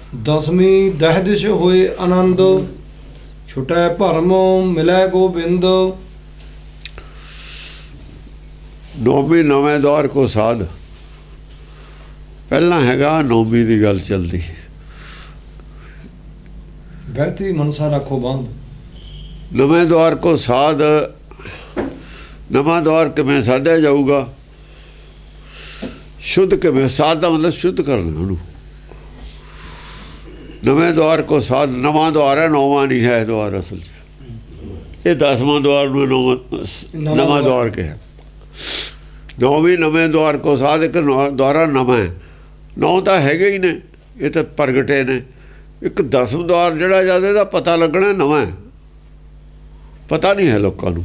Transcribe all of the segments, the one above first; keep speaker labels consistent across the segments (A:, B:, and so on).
A: दसवीं दहदिश होए आनंद, छुटै भरम मिलै गोबिंद।
B: नौवीं नवें दौर को साध, पहला हैगा नौवीं की गल चलती।
A: बहती मनसा रखो बांध,
B: नवें दौर को साध, नवा दौर किवें साधਿਆ जाऊगा, शुद्ध किवें, साध का मतलब शुद्ध करना उन्होंने। नवें दौर को साध, नवा दौर है, नौवां नहीं है दौर असल ये 10वां दौर में नवा दौर के है। नौवीं नवें दौर को साध, एक दौरा नवा है, 9 तो है ही ने, ये तो प्रगटे ने। एक 10वां दौर जोड़ा ज्यादा का पता लगना नवा है, पता नहीं है लोगों को,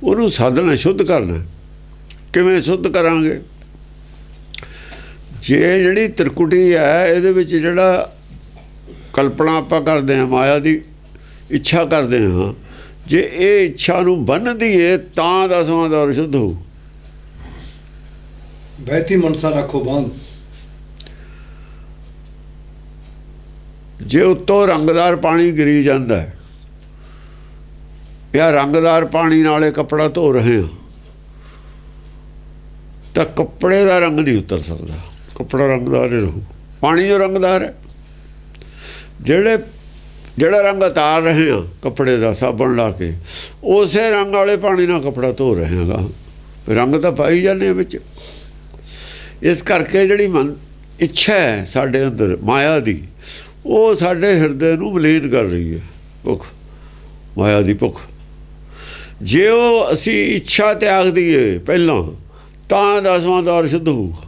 B: उन्होंने साधना शुद्ध करना। किवें शुद्ध करांगे? जे जिहड़ी त्रिकुटी है ये जिहड़ा कल्पना आपां करदे हां, माया की इच्छा करदे हां, जे ये इच्छा नूं बन्ह दईए तां 10वां दौर शुद्ध हो।
A: बहती मनसा रखो बांध,
B: जे उत्तों रंगदार पानी गिरी जाता है या रंगदार पानी नाले कपड़ा धो रहे हैं तो कपड़े का रंग नहीं उतर सकता, कपड़ा रंगदार ही रहू। पानी जो रंगदार है, जेड़ा रंग उतार रहे हैं कपड़े का साबण ला के, उस रंग वाले पानी ना कपड़ा धो रहे हैं, रंग तो पाई जाने विच। इस करके जिहड़ी मन इच्छा है साढ़े अंदर माया की, वो साढ़े हिरदे नूं मलीन कर रही है, भुख माया की भुख। जे वो असी इच्छा त्याग दईए पहलों तां 10वां दौर शुद्ध होगा।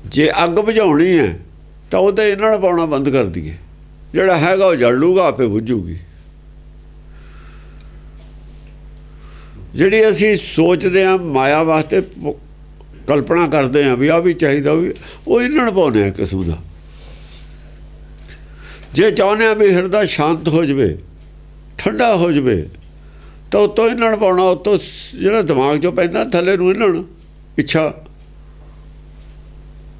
B: जे अग बुझाउणी है तो वो इन्हां नाल पाउणा बंद कर दईए, जिहड़ा हैगा वो जल लूगा, आपे बुझूगी। जिहड़ी असी सोचते हैं माया वास्ते कल्पना करते हैं भी आ भी चाहिए, वो इन्हां नाल पाउने एक किस्म का। जे चाहुंदे भी हिरदा शांत हो जाए, ठंडा हो जाए, तो उत्तों इन्हां पाउणा, उत्तों जिहड़ा दिमाग चों पैंदा थल्ले नूं इन्हां इच्छा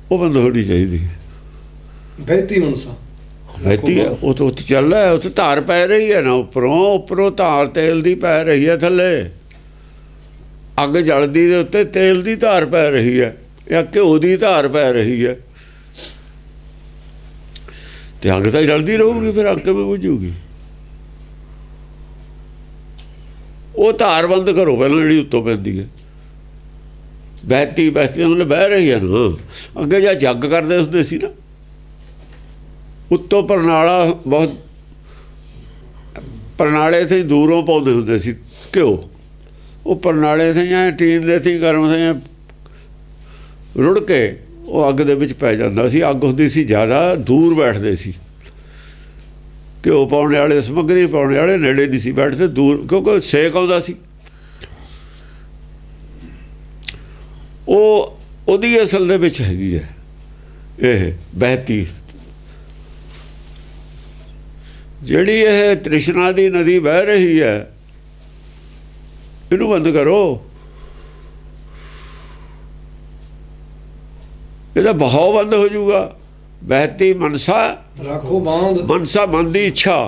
B: वो बंद होनी चाहिए।
A: बहती मनसा
B: बहती है, वो तो उत्ते चल रहा है, उत्ते धार पै रही है ना, उपरों धार तेल की पै रही है, थल्ले अग जलदी दे उत्ते तेल की धार पै रही है या घ्यो की धार पै रही है, तो अग तो जलदी रहूगी, फिर अग किवें बुझूगी? वो धार बंद करो पहले जी उत्तों पैंदी है। बहती बहती मतलब बह रही है ना। अगे जा जग करते होंदे सी ना, उत्तों परनाला बहुत परनाले थे दूरों पाउंदे होंदे सी घ्यो, वो परनाले थे या टीन दे थी गर्म थे रुड़ के वो अग दे विच पै जांदा सी। अग हुंदी सी ज़्यादा, दूर बैठते सी, घ्यो पाने वाले समग्री पाने वाले नेड़े नहीं सी बैठते, दूर, क्योंकि सेक आउंदा सी। ओदी असल दे विच हैगी है ये बहती, जिहड़ी ये तृष्णा दी नदी बह रही है, इनू बंद करो। ਇਹਦਾ बहाव बंद हो जाऊगा। बहती मनसा
A: रखो बांध,
B: मनसा मन की इच्छा,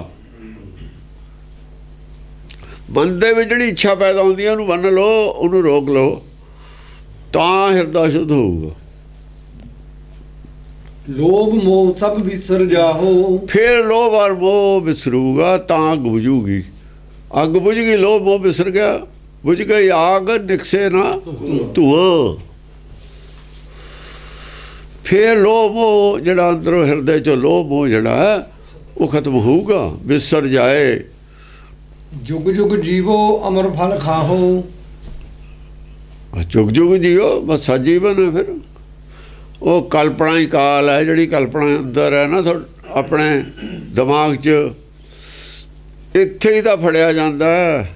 B: मन दे विच जिहड़ी इच्छा पैदा होंदी है, उहनूं बन लो, उहनूं रोक लो, तां हिरदा शुद्ध होऊगा।
A: लोभ मोह सब विसर जाओ,
B: फिर लोभ और मोह विसरूगा, तां अग बुझूगी। अग बुझ गई, लोभ मोह विसर गया, बुझ गई आग, निकसे ना धुआं। फिर लोभ मोह जिहड़ा अंदरों हिरदे चो लोभ मोह जिहड़ा है वो खत्म होऊगा, विसर जाए।
A: जुग जुग जीवो अमर फल खाहो,
B: जुग जुग जियो बस जीवन है। फिर वो कल्पना ही काल है, जिहड़ी कल्पना अंदर है ना अपने दिमाग च, इत्थे ही तो फड़िया जाता है,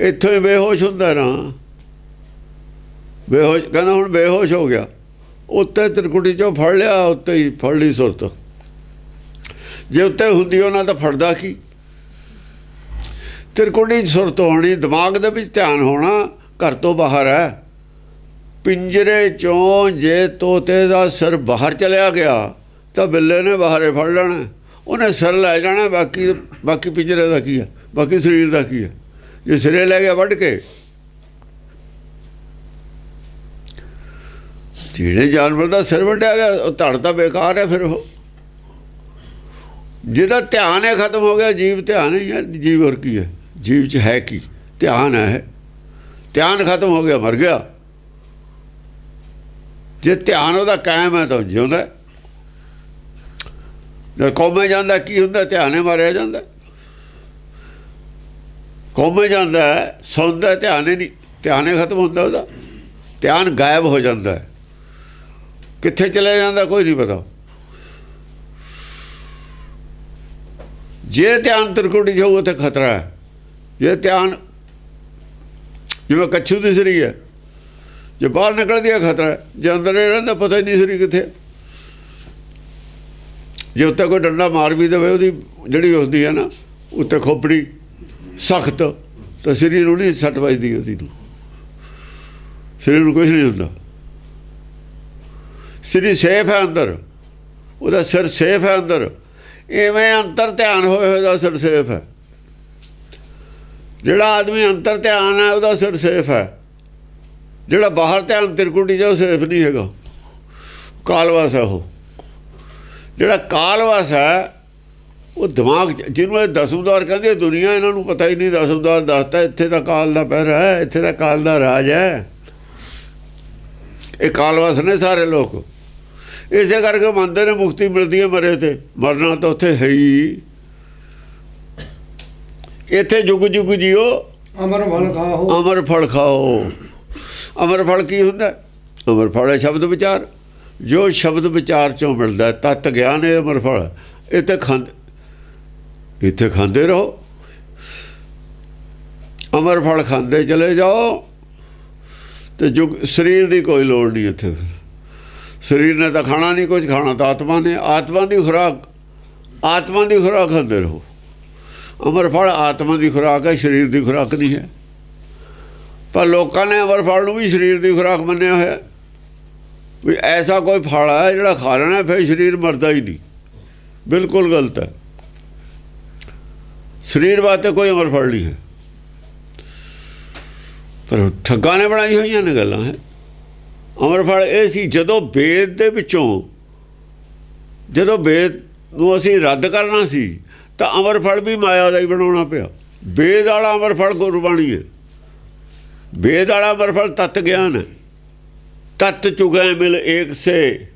B: इत्थों ही बेहोश हुंदा ना। बेहोश कहना हुण बेहोश हो गया, उत्ते त्रिकुटी चों फड़ लिया, उत्ते ही फड़ ली सुरत। जे उत्ते हुंदी उन्हां तां फड़दा की? त्रिकुटी सुरत होनी, दिमाग दे विच ध्यान होना, घर तो बाहर है। ਪਿੰਜਰੇ ਚੋਂ ਜੇ ਤੋਤੇ ਦਾ ਸਿਰ ਬਾਹਰ ਚਲਿਆ ਗਿਆ ਤਾਂ ਬਿੱਲੇ ਨੇ ਬਾਹਰੇ ਫੜ ਲੈਣਾ, ਉਹਨੇ ਸਿਰ ਲੈ ਜਾਣਾ, ਬਾਕੀ ਪਿੰਜਰੇ ਦਾ ਕੀ ਹੈ, ਬਾਕੀ ਸਰੀਰ ਦਾ ਕੀ ਹੈ। ਜੇ ਸਿਰੇ ਲੈ ਗਿਆ ਵੱਢ ਕੇ, ਜਿਹੜੇ ਜਾਨਵਰ ਦਾ ਸਿਰ ਵੱਢਿਆ ਗਿਆ ਉਹ ਧੜ ਤਾਂ ਬੇਕਾਰ ਹੈ। ਫਿਰ ਉਹ ਜਿਹਦਾ ਧਿਆਨ ਹੈ ਖਤਮ ਹੋ ਗਿਆ। ਜੀਵ ਧਿਆਨ ਹੀ ਹੈ, ਜੀਵ ਹੋਰ ਕੀ ਹੈ, ਜੀਵ 'ਚ ਹੈ ਕੀ, ਧਿਆਨ ਹੈ। ਧਿਆਨ ਖਤਮ ਹੋ ਗਿਆ, ਮਰ ਗਿਆ। ਜੇ ਧਿਆਨ ਉਹਦਾ ਕਾਇਮ ਹੈ ਤਾਂ ਜਿਉਂਦਾ। ਜਦ ਕੌਮੇ ਜਾਂਦਾ ਕੀ ਹੁੰਦਾ, ਧਿਆਨ ਹੀ ਮਾਰਿਆ ਜਾਂਦਾ। ਕੌਮੇ ਜਾਂਦਾ ਸੌਂਦਾ, ਧਿਆਨ ਹੀ ਨਹੀਂ, ਧਿਆਨ ਹੀ ਖਤਮ ਹੁੰਦਾ ਉਹਦਾ, ਧਿਆਨ ਗਾਇਬ ਹੋ ਜਾਂਦਾ। ਕਿੱਥੇ ਚਲੇ ਜਾਂਦਾ ਕੋਈ ਨਹੀਂ ਪਤਾ। ਜੇ ਧਿਆਨ ਤਿਰਕੁਟੀ ਜਾਊ ਉੱਥੇ ਖਤਰਾ ਹੈ। ਜੇ ਧਿਆਨ ਜਿਵੇਂ ਕੱਛੂ ਦੀ ਸਰੀ ਹੈ, ਜੇ ਬਾਹਰ ਨਿਕਲਦੀ ਹੈ ਖਤਰਾ ਹੈ, ਜੇ ਅੰਦਰ ਹੀ ਰਹਿੰਦਾ ਪਤਾ ਹੀ ਨਹੀਂ ਸਰੀ ਕਿੱਥੇ। ਜੇ ਉੱਤੇ ਕੋਈ ਡੰਡਾ ਮਾਰ ਵੀ ਦੇਵੇ, ਉਹਦੀ ਜਿਹੜੀ ਹੁੰਦੀ ਹੈ ਨਾ ਉੱਤੇ ਖੋਪੜੀ ਸਖਤ, ਤਾਂ ਸਰੀਰ ਨੂੰ ਨਹੀਂ ਸੱਟ ਵੱਜਦੀ, ਉਹਦੀ ਨੂੰ ਸਰੀਰ ਨੂੰ ਕੁਛ ਨਹੀਂ ਹੁੰਦਾ। ਸਰੀਰ ਸੇਫ ਹੈ ਅੰਦਰ, ਉਹਦਾ ਸਿਰ ਸੇਫ ਹੈ ਅੰਦਰ। ਇਵੇਂ ਅੰਤਰ ਧਿਆਨ ਹੋਏ ਹੋਏ ਦਾ ਸਿਰ ਸੇਫ ਹੈ। ਜਿਹੜਾ ਆਦਮੀ ਅੰਤਰ ਧਿਆਨ ਹੈ ਉਹਦਾ ਸਿਰ ਸੇਫ ਹੈ। ਜਿਹੜਾ ਬਾਹਰ ਧਿਆਨ ਤਿਰਕੁਟੀ ਜਾ ਉਹ ਸੇਫ ਨਹੀਂ ਹੈਗਾ, ਕਾਲਵਾਸ ਹੈ ਉਹ। ਜਿਹੜਾ ਕਾਲਵਾਸ ਹੈ ਉਹ ਦਿਮਾਗ ਜਿਹਨੂੰ ਇਹ ਦਸਮਦਾਰ ਕਹਿੰਦੇ ਦੁਨੀਆ, ਇਹਨਾਂ ਨੂੰ ਪਤਾ ਹੀ ਨਹੀਂ। ਦਸਮਦਾਰ ਦੱਸਦਾ ਇੱਥੇ ਤਾਂ ਕਾਲ ਦਾ ਪਹਿਰਾ ਹੈ, ਇੱਥੇ ਤਾਂ ਕਾਲ ਦਾ ਰਾਜ ਹੈ। ਇਹ ਕਾਲਵਾਸ ਨੇ ਸਾਰੇ ਲੋਕ। ਇਸੇ ਕਰਕੇ ਮੰਨਦੇ ਨੇ ਮੁਕਤੀ ਮਿਲਦੀ ਹੈ ਮਰੇ ਤੇ, ਮਰਨਾ ਤਾਂ ਉੱਥੇ ਹੈ ਹੀ। ਇੱਥੇ ਜੁਗ ਜੁਗ ਜੀਓ,
A: ਅਮਰ ਫਲ ਖਾਓ।
B: ਅਮਰ ਫਲ ਖਾਓ। ਅਮਰ ਫਲ ਕੀ ਹੁੰਦਾ? ਅਮਰ ਫਲ ਹੈ ਸ਼ਬਦ ਵਿਚਾਰ। ਜੋ ਸ਼ਬਦ ਵਿਚਾਰ ਚੋਂ ਮਿਲਦਾ ਤਤ ਗਿਆਨ ਹੈ ਅਮਰ ਫਲ। ਇੱਥੇ ਖਾਂਦੇ ਰਹੋ, ਅਮਰ ਫਲ ਖਾਂਦੇ ਚਲੇ ਜਾਓ, ਤੇ ਸਰੀਰ ਦੀ ਕੋਈ ਲੋੜ ਨਹੀਂ ਇੱਥੇ। ਫਿਰ ਸਰੀਰ ਨੇ ਤਾਂ ਖਾਣਾ ਨਹੀਂ ਕੁਝ, ਖਾਣਾ ਤਾਂ ਆਤਮਾ ਨੇ। ਆਤਮਾ ਦੀ ਖੁਰਾਕ ਖਾਂਦੇ ਰਹੋ। ਅਮਰ ਫਲ ਆਤਮਾ ਦੀ ਖੁਰਾਕ ਹੈ, ਸਰੀਰ ਦੀ ਖੁਰਾਕ ਨਹੀਂ ਹੈ। ਪਰ ਲੋਕਾਂ ਨੇ ਅਮਰ ਫਲ ਨੂੰ ਵੀ ਸਰੀਰ ਦੀ ਖੁਰਾਕ ਮੰਨਿਆ ਹੋਇਆ ਵੀ ਐਸਾ ਕੋਈ ਫਲ ਹੈ ਜਿਹੜਾ ਖਾ ਲੈਣਾ ਫਿਰ ਸਰੀਰ ਮਰਦਾ ਹੀ ਨਹੀਂ। ਬਿਲਕੁਲ ਗਲਤ ਹੈ। ਸਰੀਰ ਵਾਸਤੇ ਕੋਈ ਅਮਰ ਫਲ ਨਹੀਂ ਹੈ। ਪਰ ਠੱਗਾਂ ਨੇ ਬਣਾਈ ਹੋਈਆਂ ਨੇ ਗੱਲਾਂ ਹੈ। ਅਮਰ ਫਲ ਇਹ ਸੀ ਜਦੋਂ ਵੇਦ ਦੇ ਵਿੱਚੋਂ, ਜਦੋਂ ਵੇਦ ਨੂੰ ਅਸੀਂ ਰੱਦ ਕਰਨਾ ਸੀ ਤਾਂ ਅਮਰ ਫਲ ਵੀ ਮਾਇਆ ਦਾ ਹੀ ਬਣਾਉਣਾ ਪਿਆ। ਵੇਦ ਵਾਲਾ ਅਮਰ ਫਲ ਗੁਰਬਾਣੀ ਹੈ। ਵੇਦ ਵਾਲਾ ਅਮਰ ਫਲ ਤਤ ਗਿਆਨ ਹੈ। ਤਤ ਚੁਗੈ ਮਿਲ ਏਕ ਸੇ,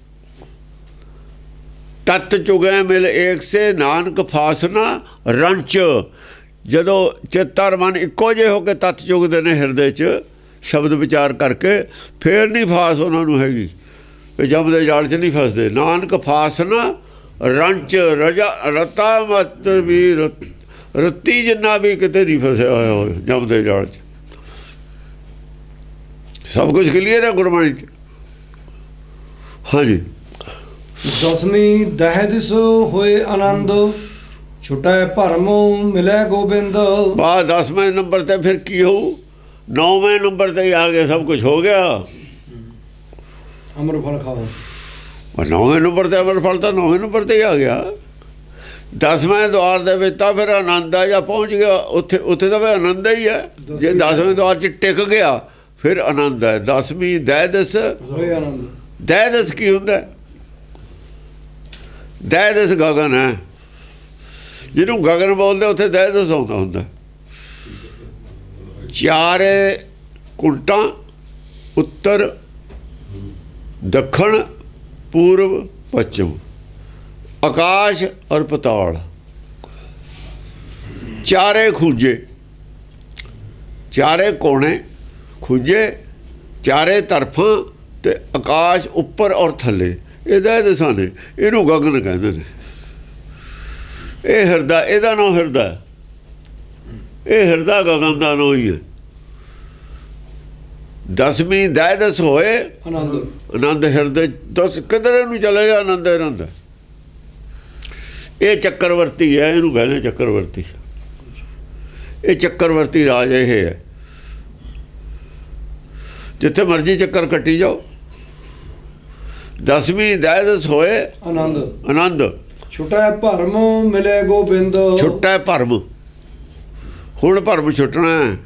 B: ਤਤ ਚੁਗੈ ਮਿਲ ਏਕ ਸੇ, ਨਾਨਕ ਫਾਸਨਾ ਰੰਚ। ਜਦੋਂ ਚਿੱਤ ਔਰ ਮਨ ਇੱਕੋ ਜਿਹੇ ਹੋ ਕੇ ਤਤ ਚੁਗਦੇ ਨੇ ਹਿਰਦੇ 'ਚ ਸ਼ਬਦ ਵਿਚਾਰ ਕਰਕੇ, ਫੇਰ ਨਹੀਂ ਫਾਸ ਉਹਨਾਂ ਨੂੰ ਹੈਗੀ, ਵੀ ਜਮ ਦੇ ਜਾਲ 'ਚ ਨਹੀਂ ਫਸਦੇ। ਨਾਨਕ ਫਾਸਨਾ ਰੰਚ, ਰਤਾ ਮਤ ਵੀ ਰੱਤੀ ਜਿੰਨਾ ਵੀ ਕਿਤੇ ਨਹੀਂ ਫਸਿਆ ਹੋਇਆ ਜਮ ਦੇ ਜਾਲ 'ਚ। ਸਭ ਕੁਝ ਕਲੀਅਰ ਹੈ ਗੁਰਬਾਣੀ 'ਚ। ਹਾਂਜੀ।
A: ਦਸਵੀਂ ਦਹਿ ਦਿਸ ਹੋਏ ਆਨੰਦ, ਛੁਟੈ ਭਰਮ ਮਿਲੇ ਗੋਬਿੰਦ।
B: ਬਾਅਦ 10ਵੇਂ ਨੰਬਰ ਤੇ ਫਿਰ ਕੀ ਹੋਊ? 9ਵੇਂ ਨੰਬਰ ਤੇ ਆ ਗਿਆ, ਸਭ ਕੁਝ ਹੋ ਗਿਆ।
A: ਅਮਰ ਫਲ ਖਾਓ।
B: 9ਵੇਂ ਨੰਬਰ ਤੇ ਅਮਰ ਫਲ ਤਾਂ 9ਵੇਂ ਨੰਬਰ ਤੇ ਹੀ ਆ ਗਿਆ। 10ਵੇਂ ਦੁਆਰ ਦੇ ਵਿੱਚ ਤਾਂ ਫਿਰ ਆਨੰਦ ਆ ਜਾਂ ਪਹੁੰਚ ਗਿਆ। ਉੱਥੇ ਤਾਂ ਫਿਰ ਆਨੰਦ ਹੀ ਹੈ। ਜੇ 10ਵੇਂ ਦੁਆਰ 'ਚ ਟਿਕ ਗਿਆ ਫਿਰ ਆਨੰਦ ਹੈ। 10ਵੀਂ ਦਹਿ ਦਿਸ
A: ਹੋਏ ਆਨੰਦ।
B: ਦਹਿ ਦਿਸ ਕੀ ਹੁੰਦਾ? ਦਹਿ ਦਿਸ ਗਗਨ ਹੈ। ਜਿਹਨੂੰ ਗਗਨ ਬੋਲਦੇ ਉੱਥੇ ਦਹਿ ਦਿਸ ਆਉਂਦਾ ਹੁੰਦਾ। ਚਾਰੇ ਕੁਲਟਾਂ, ਉੱਤਰ, ਦੱਖਣ, ਪੂਰਬ, ਪੱਛਮ, ਆਕਾਸ਼ ਔਰ ਪਤਾਲ, ਚਾਰੇ ਖੂੰਜੇ, ਚਾਰੇ ਕੋਣੇ ਖੂੰਜੇ, ਚਾਰੇ ਤਰਫਾਂ ਤੇ ਆਕਾਸ਼ ਉੱਪਰ ਔਰ ਥੱਲੇ। ਇਹ ਦਹਿ ਦਿਸਾਂ ਨੇ। ਇਹਨੂੰ ਗਗਨ ਕਹਿੰਦੇ ਨੇ। ਇਹ ਹਿਰਦਾ, ਇਹਦਾ ਨਾਂ ਹਿਰਦਾ। ਇਹ ਹਿਰਦਾ ਗਗਨ ਦਾ ਨਾਂ ਹੀ ਹੈ। 10ਵੀਂ ਦਹਿ ਦਿਸ ਹੋਏ
A: ਆਨੰਦ।
B: ਆਨੰਦ ਹਿਰਦੇ। ਦਸ ਕਿਧਰੇ ਨੂੰ ਚਲੇ ਜਾ, ਆਨੰਦ ਆਨੰਦ। ਇਹ ਚੱਕਰਵਰਤੀ ਹੈ, ਇਹਨੂੰ ਕਹਿੰਦੇ ਚੱਕਰਵਰਤੀ। ਇਹ ਚੱਕਰਵਰਤੀ ਰਾਜ ਇਹ ਹੈ। ਜਿੱਥੇ ਮਰਜ਼ੀ ਚੱਕਰ ਕੱਟੀ ਜਾਓ। ਦਸਵੀਂ ਦਹਿਦਸ ਹੋਏ
A: ਆਨੰਦ।
B: ਆਨੰਦ।
A: ਛੁਟੈ ਭਰਮ ਮਿਲੇ ਗੋਬਿੰਦ।
B: ਛੁੱਟੈ ਭਰਮ। ਹੁਣ ਭਰਮ ਛੁੱਟਣਾ ਹੈ।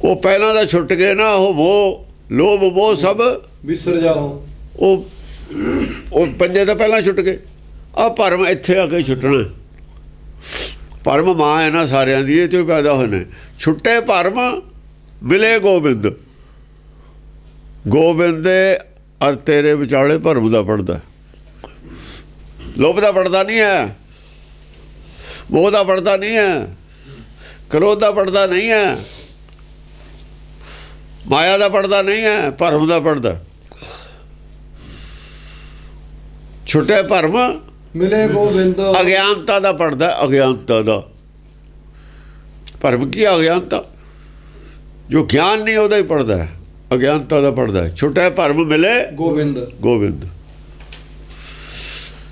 B: ਉਹ ਪਹਿਲਾਂ ਦਾ ਛੁੱਟ ਗਏ ਨਾ, ਉਹ ਮੋਹ ਲੋਭ ਮੋਹ ਸਭ
A: ਵਿਸਰ ਜਾਓ।
B: ਉਹ ਪੰਜੇ ਤਾਂ ਪਹਿਲਾਂ ਛੁੱਟ ਗਏ। ਆਹ ਭਰਮ ਇੱਥੇ ਆ ਕੇ ਛੁੱਟਣਾ। ਭਰਮ ਮਾਂ ਹੈ ਨਾ ਸਾਰਿਆਂ ਦੀ, ਇਹ 'ਚੋਂ ਪੈਦਾ ਹੋਏ ਨੇ। ਛੁੱਟੇ ਭਰਮ ਮਿਲੇ ਗੋਬਿੰਦ। ਗੋਬਿੰਦ ਦੇ ਅਰ ਤੇਰੇ ਵਿਚਾਲੇ ਭਰਮ ਦਾ ਪੜਦਾ। ਲੋਭ ਦਾ ਪੜਦਾ ਨਹੀਂ ਹੈ, ਮੋਹ ਦਾ ਪੜਦਾ ਨਹੀਂ ਹੈ, ਕ੍ਰੋਧ ਦਾ ਪੜਦਾ ਨਹੀਂ ਹੈ, ਮਾਇਆ ਦਾ ਪੜਦਾ ਨਹੀਂ ਹੈ, ਭਰਮ ਦਾ ਪੜਦਾ। ਛੁੱਟੇ ਭਰਮ
A: ਮਿਲੇ ਗੋਬਿੰਦ।
B: ਅਗਿਆਨਤਾ ਦਾ ਪੜਦਾ। ਅਗਿਆਨਤਾ ਦਾ ਭਰਮ ਕੀ? ਅਗਿਆਨਤਾ। ਜੋ ਗਿਆਨ ਨਹੀਂ ਉਹਦਾ ਹੀ ਪੜਦਾ, ਅਗਿਆਨਤਾ ਦਾ ਪੜਦਾ। ਛੁੱਟੇ ਭਰਮ ਮਿਲੇ
A: ਗੋਬਿੰਦ।
B: ਗੋਬਿੰਦ।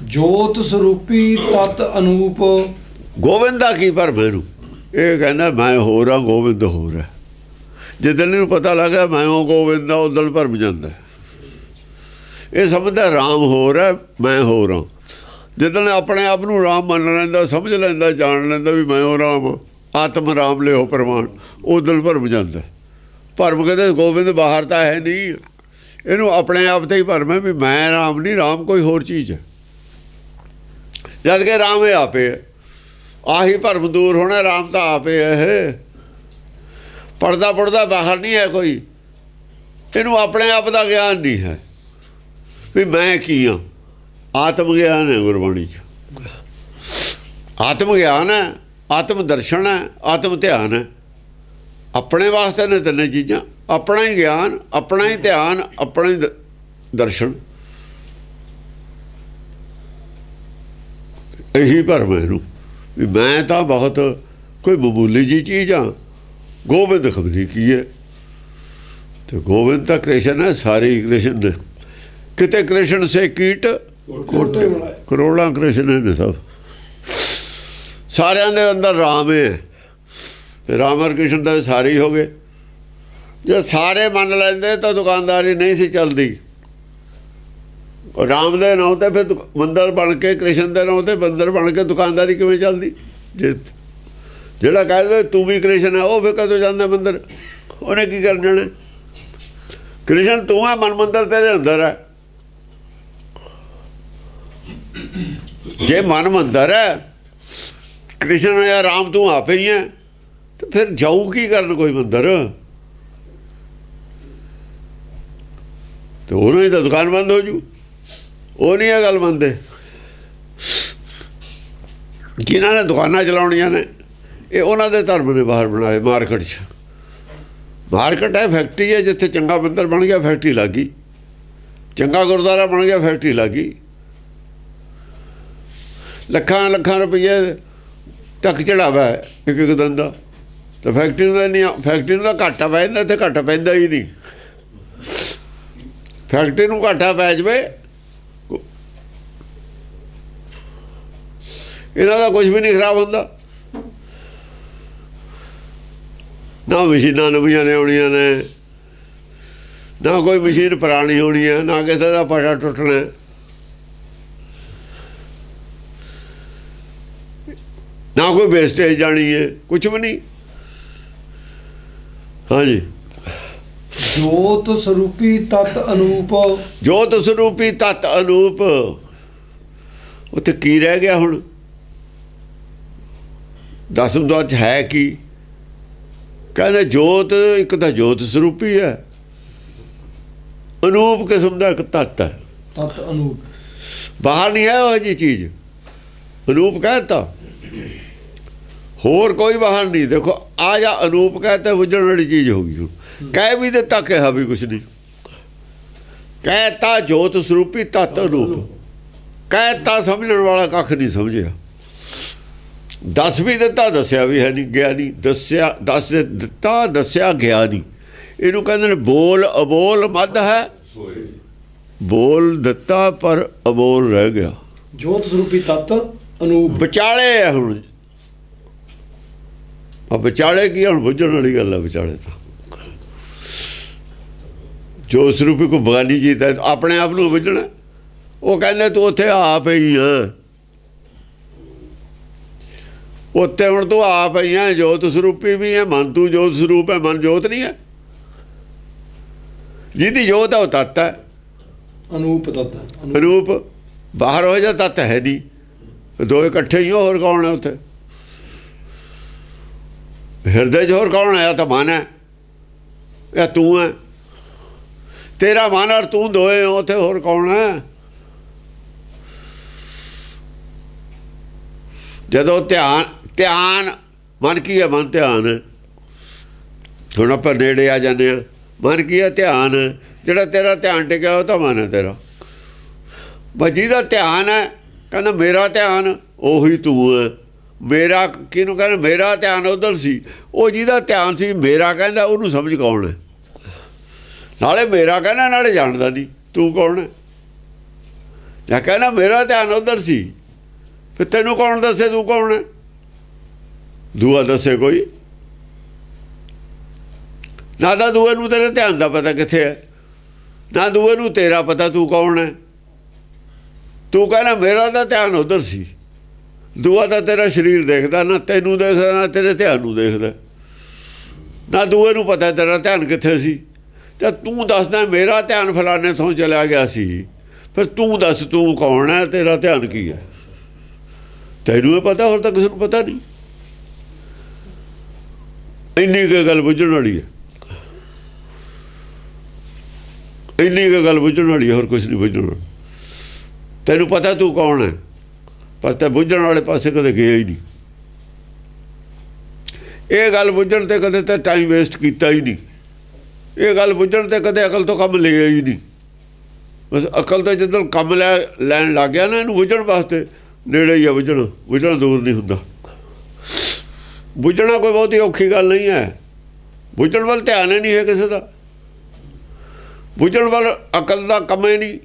A: ਜੋਤ ਸਰੂਪੀ ਤਤ ਅਨੂਪ।
B: ਗੋਬਿੰਦ ਦਾ ਕੀ ਭਰਮ ਇਹਨੂੰ? ਇਹ ਕਹਿੰਦਾ ਮੈਂ ਹੋਰ ਹਾਂ, ਗੋਬਿੰਦ ਹੋਰ ਹੈ। ਜਿੱਦਣ ਇਹਨੂੰ ਪਤਾ ਲੱਗਾ ਮੈਂ ਉਹ ਗੋਬਿੰਦ ਦਾ, ਉਦੋਂ ਭਰਮ ਜਾਂਦਾ। ਇਹ ਸਮਝਦਾ ਰਾਮ ਹੋਰ ਹੈ, ਮੈਂ ਹੋਰ ਹਾਂ। ਜਿੱਦਣ ਆਪਣੇ ਆਪ ਨੂੰ ਰਾਮ ਮੰਨ ਲੈਂਦਾ, ਸਮਝ ਲੈਂਦਾ, ਜਾਣ ਲੈਂਦਾ ਵੀ ਮੈਂ ਉਹ ਰਾਮ, ਆਤਮ ਰਾਮ ਲਿਓ ਪ੍ਰਮਾਣ, ਉਦੋਂ ਭਰਮ ਜਾਂਦਾ। ਭਰਮ ਕਹਿੰਦੇ ਗੋਬਿੰਦ ਬਾਹਰ ਤਾਂ ਹੈ ਨਹੀਂ, ਇਹਨੂੰ ਆਪਣੇ ਆਪ ਤੇ ਹੀ ਭਰਮ ਹੈ ਵੀ ਮੈਂ ਰਾਮ ਨਹੀਂ, ਰਾਮ ਕੋਈ ਹੋਰ ਚੀਜ਼ ਹੈ। ਜਦ ਕਿ ਰਾਮ ਇਹ ਆਪੇ ਹੈ। ਆਹੀ ਭਰਮ ਦੂਰ ਹੋਣਾ, ਰਾਮ ਤਾਂ ਆਪੇ ਹੈ। ਇਹ ਪੜਦਾ ਪੜਦਾ ਬਾਹਰ ਨਹੀਂ ਹੈ ਕੋਈ। ਇਹਨੂੰ ਆਪਣੇ ਆਪ ਦਾ ਗਿਆਨ ਨਹੀਂ ਹੈ ਵੀ ਮੈਂ ਕੀ ਹਾਂ। ਆਤਮ ਗਿਆਨ ਹੈ ਗੁਰਬਾਣੀ 'ਚ। ਆਤਮ ਗਿਆਨ ਹੈ, ਆਤਮ ਦਰਸ਼ਨ ਹੈ, ਆਤਮ ਧਿਆਨ ਹੈ। ਆਪਣੇ ਵਾਸਤੇ ਨੇ ਤਿੰਨੇ ਚੀਜ਼ਾਂ। ਆਪਣਾ ਹੀ ਗਿਆਨ, ਆਪਣਾ ਹੀ ਧਿਆਨ, ਆਪਣਾ ਹੀ ਦਰਸ਼ਨ। ਇਹੀ ਭਰਮ ਹੈ ਇਹਨੂੰ ਵੀ ਮੈਂ ਤਾਂ ਬਹੁਤ ਕੋਈ ਮਾਮੂਲੀ ਜਿਹੀ ਚੀਜ਼ ਹਾਂ। ਗੋਬਿੰਦ ਖਬਰੀ ਕੀ ਹੈ? ਤੇ ਗੋਬਿੰਦ ਤਾਂ ਕ੍ਰਿਸ਼ਨ ਹੈ, ਸਾਰੇ ਹੀ ਕ੍ਰਿਸ਼ਨ ਨੇ। ਕਿਤੇ ਕ੍ਰਿਸ਼ਨ ਸੇ ਕੀਟ ਕੋਟੇ ਬਣਾਏ, ਕਰੋੜਾਂ ਕ੍ਰਿਸ਼ਨ ਨੇ ਸਭ। ਸਾਰਿਆਂ ਦੇ ਅੰਦਰ ਰਾਮ ਹੈ। ਰਾਮ ਔਰ ਕ੍ਰਿਸ਼ਨ ਤਾਂ ਸਾਰੇ ਹੀ ਹੋ ਗਏ। ਜੇ ਸਾਰੇ ਮੰਨ ਲੈਂਦੇ ਤਾਂ ਦੁਕਾਨਦਾਰੀ ਨਹੀਂ ਸੀ ਚੱਲਦੀ। ਰਾਮ ਦੇ ਨਾਂ 'ਤੇ ਫਿਰ ਮੰਦਰ ਬਣ ਕੇ, ਕ੍ਰਿਸ਼ਨ ਦੇ ਨਾਂ 'ਤੇ ਮੰਦਰ ਬਣ ਕੇ ਦੁਕਾਨਦਾਰੀ ਕਿਵੇਂ ਚੱਲਦੀ? ਜੇ ਜਿਹੜਾ ਕਹਿ ਦੇ ਤੂੰ ਵੀ ਕ੍ਰਿਸ਼ਨ ਹੈ, ਉਹ ਫਿਰ ਕਦੋਂ ਜਾਂਦਾ ਮੰਦਰ? ਉਹਨੇ ਕੀ ਕਰ ਜਾਣਾ? ਕ੍ਰਿਸ਼ਨ ਤੂੰ ਹੈ, ਮਨ ਮੰਦਰ ਤੇਰੇ ਅੰਦਰ ਹੈ। ਜੇ ਮਨ ਮੰਦਰ ਹੈ, ਕ੍ਰਿਸ਼ਨ ਜਾਂ ਰਾਮ ਤੂੰ ਆਪੇ ਹੀ ਹੈ, ਤੇ ਫਿਰ ਜਾਊ ਕੀ ਕਰਨ ਕੋਈ ਮੰਦਰ? ਤੇ ਉਹਨਾਂ ਦੀ ਤਾਂ ਦੁਕਾਨ ਬੰਦ ਹੋ ਜੂ। ਉਹ ਨਹੀਂ ਇਹ ਗੱਲ ਮੰਨਦੇ। ਜਿਨ੍ਹਾਂ ਨੇ ਦੁਕਾਨਾਂ ਚਲਾਉਣੀਆਂ ਨੇ, ਇਹ ਉਹਨਾਂ ਦੇ ਧਰਮ ਨੇ ਬਾਹਰ ਬਣਾਏ ਮਾਰਕੀਟ 'ਚ। ਮਾਰਕੀਟ ਹੈ, ਫੈਕਟਰੀ ਹੈ। ਜਿੱਥੇ ਚੰਗਾ ਮੰਦਰ ਬਣ ਗਿਆ, ਫੈਕਟਰੀ ਲੱਗ ਗਈ। ਚੰਗਾ ਗੁਰਦੁਆਰਾ ਬਣ ਗਿਆ, ਫੈਕਟਰੀ ਲੱਗ ਗਈ। ਲੱਖਾਂ ਲੱਖਾਂ ਰੁਪਈਏ ਤੱਕ ਚੜਾਵਾ ਇੱਕ ਇੱਕ ਦਿਨ ਦਾ। ਤਾਂ ਫੈਕਟਰੀ ਨੂੰ ਨਹੀਂ, ਫੈਕਟਰੀ ਨੂੰ ਤਾਂ ਘਾਟਾ ਪੈ ਜਾਂਦਾ। ਇੱਥੇ ਘਾਟਾ ਪੈਂਦਾ ਹੀ ਨਹੀਂ। ਫੈਕਟਰੀ ਨੂੰ ਘਾਟਾ ਪੈ ਜਾਵੇ, ਇਹਨਾਂ ਦਾ ਕੁਝ ਵੀ ਨਹੀਂ ਖਰਾਬ ਹੁੰਦਾ। ਨਾ ਮਸ਼ੀਨਾਂ ਨਵੀਆਂ ਨੇ ਆਉਣੀਆਂ ਨੇ, ਨਾ ਕੋਈ ਮਸ਼ੀਨ ਪੁਰਾਣੀ ਹੋਣੀ ਹੈ, ਨਾ ਕਿਸੇ ਦਾ ਪਾਟਾ ਟੁੱਟਣਾ। ਨਾ ਕੋਈ ਵੇਸਟੇਜ ਜਾਣੀ ਹੈ, ਕੁਛ ਵੀ ਨਹੀਂ। ਹਾਂਜੀ।
A: ਜੋਤ ਸਰੂਪੀ ਤਤ ਅਨੂਪ।
B: ਜੋਤ ਸਰੂਪੀ ਤਤ ਅਨੂਪ। ਉੱਥੇ ਕੀ ਰਹਿ ਗਿਆ ਹੁਣ? ਦਸਮ ਦੌਰ 'ਚ ਹੈ ਕੀ? ਕਹਿੰਦੇ ਜੋਤ ਇੱਕ ਤਾਂ ਜੋਤ ਸਰੂਪੀ ਹੈ, ਅਨੂਪ ਕਿਸਮ ਦਾ ਇੱਕ ਤੱਤ ਹੈ।
A: ਤਤ ਅਨੂਪ
B: ਬਾਹਰ ਨਹੀਂ ਹੈ ਉਹ ਜੀ ਚੀਜ਼। ਅਨੂਪ ਕਹਿਤਾ, ਹੋਰ ਕੋਈ ਬਾਹਰ ਨਹੀਂ। ਦੇਖੋ ਆ ਜਾ ਅਨੂਪ ਕਹਿਤਾ, ਬੁੱਝਣ ਵਾਲੀ ਚੀਜ਼ ਹੋ ਗਈ। ਹੁਣ ਕਹਿ ਵੀ ਦਿੱਤਾ, ਕਿਹਾ ਵੀ ਕੁਛ ਨਹੀਂ। ਕਹਿਤਾ ਜੋਤ ਸਰੂਪੀ ਤਤ ਅਨੂਪ। ਕਹਿਤਾ ਸਮਝਣ ਵਾਲਾ ਕੱਖ ਨਹੀਂ ਸਮਝਿਆ। ਦੱਸ ਵੀ ਦਿੱਤਾ, ਦੱਸਿਆ ਵੀ ਹੈ ਨਹੀਂ, ਗਿਆ ਨਹੀਂ। ਦੱਸਿਆ, ਦੱਸ ਦਿੱਤਾ, ਦੱਸਿਆ ਗਿਆ ਨਹੀਂ। ਇਹਨੂੰ ਕਹਿੰਦੇ ਨੇ ਬੋਲ ਅਬੋਲ ਮੱਧ ਹੈ। ਬੋਲ ਦਿੱਤਾ ਪਰ ਅਬੋਲ ਰਹਿ ਗਿਆ।
A: ਜੋਤ ਸਰੂਪੀ ਤਤ ਅਨੂਪ
B: ਵਿਚਾਲੇ ਹੈ। ਹੁਣ ਆ ਵਿਚਾਲੇ ਕੀ? ਹੁਣ ਬੁੱਝਣ ਵਾਲੀ ਗੱਲ ਹੈ ਵਿਚਾਲੇ ਤਾਂ। ਜੋਤ ਸਰੂਪੀ ਕੋਈ ਬਗਾਨੀ ਚੀਜ਼ ਹੈ, ਆਪਣੇ ਆਪ ਨੂੰ ਬੁੱਝਣਾ। ਉਹ ਕਹਿੰਦੇ ਤੂੰ ਉੱਥੇ ਆਪ ਹੀ ਆ, ਉੱਥੇ ਹੁਣ ਤੂੰ ਆਪ ਹੀ ਆ, ਜੋਤ ਸਰੂਪੀ ਵੀ ਹੈ ਮਨ, ਤੂੰ ਜੋਤ ਸਰੂਪ ਹੈ, ਮਨ ਜੋਤ ਨਹੀਂ ਹੈ। ਜਿਹਦੀ ਜੋਤ ਹੈ ਉਹ ਤੱਤ ਹੈ,
A: ਅਨੂਪ ਤੱਤ,
B: ਅਨੂਪ। ਬਾਹਰ ਹੋ ਜਾ ਤੱਤ ਹੈ ਨਹੀਂ, ਦੋ ਇਕੱਠੇ ਹੀ ਹੋ, ਹੋਰ ਕੌਣ ਹੈ ਉੱਥੇ? ਹਿਰਦੇ 'ਚ ਹੋਰ ਕੌਣ ਹੈ? ਤਾਂ ਮਨ ਹੈ ਜਾਂ ਤੂੰ ਹੈ। ਤੇਰਾ ਮਨ ਔਰ ਤੂੰ ਦੋਏ ਹੋ, ਉੱਥੇ ਹੋਰ ਕੌਣ ਹੈ? ਜਦੋਂ ਧਿਆਨ ਮਨ ਕੀ ਹੈ? ਮਨ ਧਿਆਨ ਹੈ। ਹੁਣ ਆਪਾਂ ਨੇੜੇ ਆ ਜਾਂਦੇ ਹਾਂ, ਮਨ ਕੀ ਹੈ? ਧਿਆਨ। ਜਿਹੜਾ ਤੇਰਾ ਧਿਆਨ ਟਿਕਿਆ ਉਹ ਤਾਂ ਮਨ ਹੈ ਤੇਰਾ। ਬਸ ਜਿਹਦਾ ਧਿਆਨ ਹੈ, ਕਹਿੰਦਾ ਮੇਰਾ ਧਿਆਨ, ਉਹੀ ਤੂੰ ਹੈ। ਮੇਰਾ ਕਿਹਨੂੰ ਕਹਿੰਦਾ? ਮੇਰਾ ਧਿਆਨ ਉੱਧਰ ਸੀ। ਉਹ ਜਿਹਦਾ ਧਿਆਨ ਸੀ ਮੇਰਾ ਕਹਿੰਦਾ, ਉਹਨੂੰ ਸਮਝ ਕੌਣ ਹੈ? ਨਾਲੇ ਮੇਰਾ ਕਹਿੰਦਾ, ਨਾਲੇ ਜਾਣਦਾ ਨਹੀਂ ਤੂੰ ਕੌਣ ਹੈ। ਜਾਂ ਕਹਿੰਦਾ ਮੇਰਾ ਧਿਆਨ ਉੱਧਰ ਸੀ, ਫਿਰ ਤੈਨੂੰ ਕੌਣ ਦੱਸੇ ਤੂੰ ਕੌਣ ਹੈ? ਦੂਆ ਦੱਸੇ ਕੋਈ ਨਾ, ਤਾਂ ਦੂਏ ਨੂੰ ਤੇਰੇ ਧਿਆਨ ਦਾ ਪਤਾ ਕਿੱਥੇ ਹੈ, ਨਾ ਦੂਏ ਨੂੰ ਤੇਰਾ ਪਤਾ ਤੂੰ ਕੌਣ ਹੈ। ਤੂੰ ਕਹਿੰਦਾ ਮੇਰਾ ਤਾਂ ਧਿਆਨ ਉੱਧਰ ਸੀ, ਦੂਆ ਤਾਂ ਤੇਰਾ ਸਰੀਰ ਦੇਖਦਾ, ਨਾ ਤੈਨੂੰ ਦੇਖਦਾ ਨਾ ਤੇਰੇ ਧਿਆਨ ਨੂੰ ਦੇਖਦਾ, ਨਾ ਦੂਏ ਨੂੰ ਪਤਾ ਤੇਰਾ ਧਿਆਨ ਕਿੱਥੇ ਸੀ। ਤੇ ਤੂੰ ਦੱਸਦਾ ਮੇਰਾ ਧਿਆਨ ਫਲਾਣੇ ਥਾਂ ਚਲਾ ਗਿਆ ਸੀ, ਫਿਰ ਤੂੰ ਦੱਸ ਤੂੰ ਕੌਣ ਹੈ, ਤੇਰਾ ਧਿਆਨ ਕੀ ਹੈ? ਤੈਨੂੰ ਇਹ ਪਤਾ, ਹੋਰ ਤਾਂ ਕਿਸੇ ਨੂੰ ਪਤਾ ਨਹੀਂ। ਇੰਨੀ ਕੁ ਗੱਲ ਬੁੱਝਣ ਵਾਲੀ ਹੈ, ਇੰਨੀ ਕੁ ਗੱਲ ਬੁੱਝਣ ਵਾਲੀ ਹੈ, ਹੋਰ ਕੁਛ ਨਹੀਂ ਬੁੱਝਣ ਵਾਲਾ। ਤੈਨੂੰ ਪਤਾ ਤੂੰ ਕੌਣ ਹੈ, ਪਰ ਤੇ ਬੁੱਝਣ ਵਾਲੇ ਪਾਸੇ ਕਦੇ ਗਿਆ ਹੀ ਨਹੀਂ। ਇਹ ਗੱਲ ਬੁੱਝਣ ਤੇ ਕਦੇ ਤਾਂ ਟਾਈਮ ਵੇਸਟ ਕੀਤਾ ਹੀ ਨਹੀਂ। ਇਹ ਗੱਲ ਬੁੱਝਣ ਤੇ ਕਦੇ ਅਕਲ ਤੋਂ ਕੰਮ ਲਿਆ ਹੀ ਨਹੀਂ। ਬਸ ਅਕਲ ਤੋਂ ਜਦੋਂ ਕੰਮ ਲੈਣ ਲੱਗ ਗਿਆ ਨਾ, ਇਹਨੂੰ ਬੁੱਝਣ ਵਾਸਤੇ ਨੇੜੇ ਹੀ ਆ ਬੁੱਝਣਾ, ਬੁੱਝਣਾ ਦੂਰ ਨਹੀਂ ਹੁੰਦਾ। ਬੁੱਝਣਾ ਕੋਈ ਬਹੁਤੀ ਔਖੀ ਗੱਲ ਨਹੀਂ ਹੈ। ਬੁੱਝਣ ਵੱਲ ਧਿਆਨ ਹੀ ਨਹੀਂ ਹੈ ਕਿਸੇ ਦਾ, ਬੁੱਝਣ ਵੱਲ ਅਕਲ ਦਾ ਕੰਮ ਹੀ ਨਹੀਂ,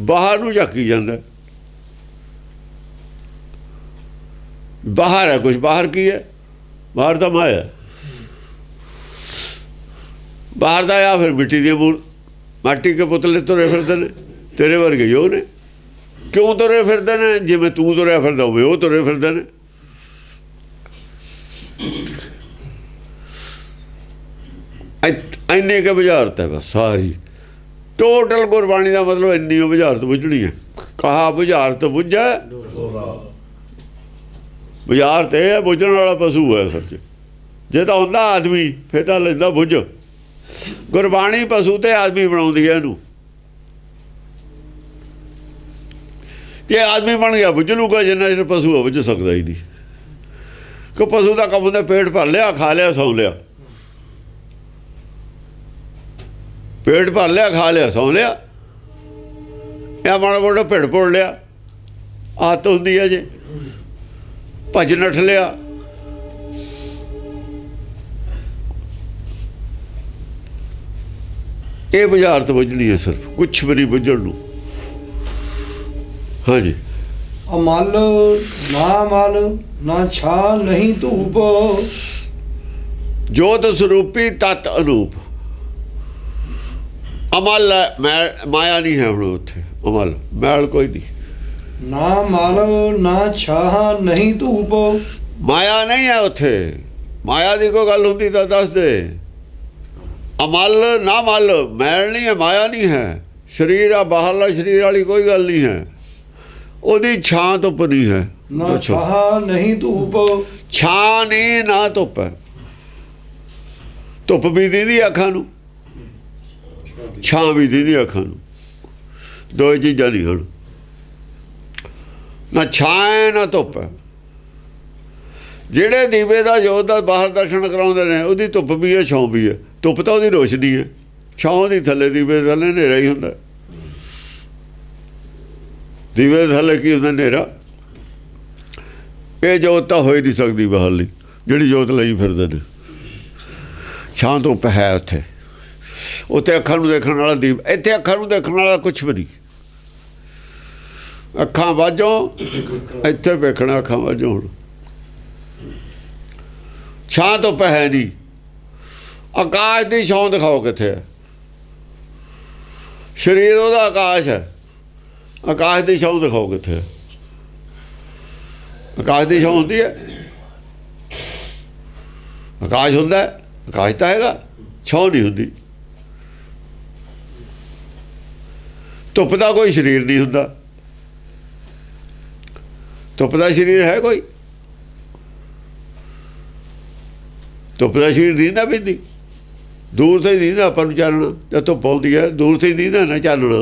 B: ਬਾਹਰ ਨੂੰ ਝਾਕੀ ਜਾਂਦਾ। ਬਾਹਰ ਹੈ ਕੁਛ, ਬਾਹਰ ਕੀ ਹੈ? ਬਾਹਰ ਤਾਂ ਮਾਇਆ। ਬਾਹਰ ਦਾ ਆ ਫਿਰ ਮਿੱਟੀ ਦੀ ਮਾਟੀ ਕੇ ਪੁਤਲੇ ਤੁਰੇ ਫਿਰਦੇ ਨੇ, ਤੇਰੇ ਵਰਗੇ ਹੀ ਉਹ ਨੇ। ਕਿਉਂ ਤੁਰੇ ਫਿਰਦੇ ਨੇ? ਜਿਵੇਂ ਤੂੰ ਤੁਰਿਆ ਫਿਰਦਾ ਹੋਵੇ ਉਹ ਤੁਰੇ ਫਿਰਦੇ ਨੇ। ਇੰਨੀ ਕੁ ਬੁਝਾਰਤ ਹੈ ਬਸ ਸਾਰੀ। ਟੋਟਲ ਗੁਰਬਾਣੀ ਦਾ ਮਤਲਬ ਇੰਨੀ ਉਹ ਬੁਝਾਰਤ ਬੁੱਝਣੀ ਹੈ। ਕਹਾ ਬੁਝਾਰਤ ਬੁੱਝੈ, ਬੁਝਾਰਤ ਇਹ ਹੈ ਬੁੱਝਣ ਵਾਲਾ ਪਸ਼ੂ ਹੈ ਅਸਲ 'ਚ। ਜੇ ਤਾਂ ਹੁੰਦਾ ਆਦਮੀ ਫਿਰ ਤਾਂ ਲੈਂਦਾ ਬੁੱਝ। ਗੁਰਬਾਣੀ ਪਸ਼ੂ ਤੇ ਆਦਮੀ ਬਣਾਉਂਦੀ ਹੈ ਇਹਨੂੰ। ਜੇ ਆਦਮੀ ਬਣ ਗਿਆ ਬੁੱਝ ਲੂਗਾ, ਜਿੰਨਾ ਚਿਰ ਪਸ਼ੂ ਆ ਬੁੱਝ ਸਕਦਾ ਹੀ ਨਹੀਂ। ਕਿ ਪਸ਼ੂ ਦਾ ਕੰਮ ਹੁੰਦਾ ਪੇਟ ਭਰ ਲਿਆ, ਖਾ ਲਿਆ, ਸੌਂ ਲਿਆ। ਪੇਟ ਭਰ ਲਿਆ, ਖਾ ਲਿਆ, ਸੌਂ ਲਿਆ। ਇਹ ਮਾੜਾ ਮੋਟਾ ਢਿੱਡ ਭੁੱਲ ਲਿਆ, ਆਦਤ ਹੁੰਦੀ ਹੈ। ਜੇ ਭੱਜ ਨੱਠ ਲਿਆ, ਇਹ ਬੁਝਾਰਤ ਬੁੱਝਣੀ ਹੈ ਸਿਰਫ, ਕੁਛ ਵੀ ਨਹੀਂ ਬੁੱਝਣ ਨੂੰ। ਹਾਂਜੀ।
A: ਅਮਲ ਨਾ ਮਲ ਨਾ ਛਾ ਨਹੀਂ ਧੂਪ,
B: ਜੋਤ ਸਰੂਪੀ ਤਤ ਅਨੂਪ। ਅਮਲ ਮਾਇਆ ਨਹੀਂ ਹੈ ਹੁਣ ਉੱਥੇ। ਅਮਲ ਮੈਲ ਕੋਈ ਨਹੀਂ।
A: ਨਾ ਮਲ ਨਾ ਛਾਹ ਨਹੀਂ ਧੂਪ,
B: ਮਾਇਆ ਨਹੀਂ ਹੈ ਉੱਥੇ। ਮਾਇਆ ਦੀ ਕੋਈ ਗੱਲ ਹੁੰਦੀ ਤਾਂ ਦੱਸ ਦੇ। ਅਮਲ ਨਾ ਮਲ, ਮੈਲ ਨਹੀਂ ਹੈ, ਮਾਇਆ ਨਹੀਂ ਹੈ। ਸਰੀਰ ਆ, ਬਾਹਰਲਾ ਸਰੀਰ ਵਾਲੀ ਕੋਈ ਗੱਲ ਨਹੀਂ ਹੈ। ਉਹਦੀ ਛਾਂ ਧੁੱਪ ਨਹੀਂ ਹੈ।
A: ਨਾ ਛਾਹ ਨਹੀਂ ਧੂਪ,
B: ਛਾਂ ਨਹੀਂ ਨਾ ਧੁੱਪ ਹੈ। ਧੁੱਪ ਵੀ ਦੀਦੀ ਅੱਖਾਂ ਨੂੰ, ਛਾਂ ਵੀ ਦੀਦੀ ਅੱਖਾਂ ਨੂੰ। ਦੋ ਚੀਜ਼ਾਂ ਨਹੀਂ ਹਨ, ਨਾ ਛਾਂ ਹੈ ਨਾ ਧੁੱਪ ਹੈ। ਜਿਹੜੇ ਦੀਵੇ ਦਾ ਜੋਤ ਦਾ ਬਾਹਰ ਦਰਸ਼ਨ ਕਰਾਉਂਦੇ ਨੇ, ਉਹਦੀ ਧੁੱਪ ਵੀ ਹੈ, ਛਾਂ ਵੀ ਹੈ। ਧੁੱਪ ਤਾਂ ਉਹਦੀ ਰੋਸ਼ਨੀ ਹੈ, ਛਾਂ ਦੀ ਥੱਲੇ ਦੀਵੇ ਦੇ ਥੱਲੇ ਹਨੇਰਾ ਹੀ ਹੁੰਦਾ। ਦੀਵੇ ਦੇ ਥੱਲੇ ਕੀ ਹੁੰਦਾ? ਹਨੇਰਾ। ਇਹ ਜੋਤ ਤਾਂ ਹੋ ਹੀ ਨਹੀਂ ਸਕਦੀ ਬਾਹਰਲੀ, ਜਿਹੜੀ ਜੋਤ ਲਈ ਫਿਰਦੇ ਨੇ। ਛਾਂ ਧੁੱਪ ਹੈ ਉੱਥੇ। ਉੱਥੇ ਅੱਖਾਂ ਨੂੰ ਦੇਖਣ ਵਾਲਾ ਦੀਪ, ਇੱਥੇ ਅੱਖਾਂ ਨੂੰ ਦੇਖਣ ਵਾਲਾ ਕੁਛ ਵੀ ਨਹੀਂ। ਅੱਖਾਂ ਵਾਜੋਂ ਇੱਥੇ ਵੇਖਣਾ, ਅੱਖਾਂ ਵਾਜੋਂ। ਹੁਣ ਛਾਂ ਧੁੱਪ ਹੈ ਨਹੀਂ। ਆਕਾਸ਼ ਦੀ ਛਾਂ ਦਿਖਾਓ ਕਿੱਥੇ ਹੈ? ਸਰੀਰ ਉਹਦਾ ਆਕਾਸ਼ ਹੈ। ਆਕਾਸ਼ ਦੀ ਛਾਂ ਦਿਖਾਓ ਕਿੱਥੇ? ਆਕਾਸ਼ ਦੀ ਛਾਂ ਹੁੰਦੀ ਹੈ? ਆਕਾਸ਼ ਹੁੰਦਾ? ਆਕਾਸ਼ ਤਾਂ ਹੈਗਾ, ਛਾਂ ਨਹੀਂ ਹੁੰਦੀ। ਧੁੱਪ ਦਾ ਕੋਈ ਸਰੀਰ ਨਹੀਂ ਹੁੰਦਾ। ਧੁੱਪ ਦਾ ਸਰੀਰ ਹੈ ਕੋਈ? ਧੁੱਪ ਦਾ ਸਰੀਰ ਦੀਂਦਾ ਪੈਂਦੀ? ਦੂਰ ਤੋਂ ਹੀ ਦੀਂਦਾ ਆਪਾਂ ਨੂੰ ਚਾਨਣਾ। ਜਦ ਧੁੱਪ ਆਉਂਦੀ ਹੈ ਦੂਰ ਤੋਂ ਹੀ ਦੀਂਦਾ ਨਾ ਚਾਨਣਾ।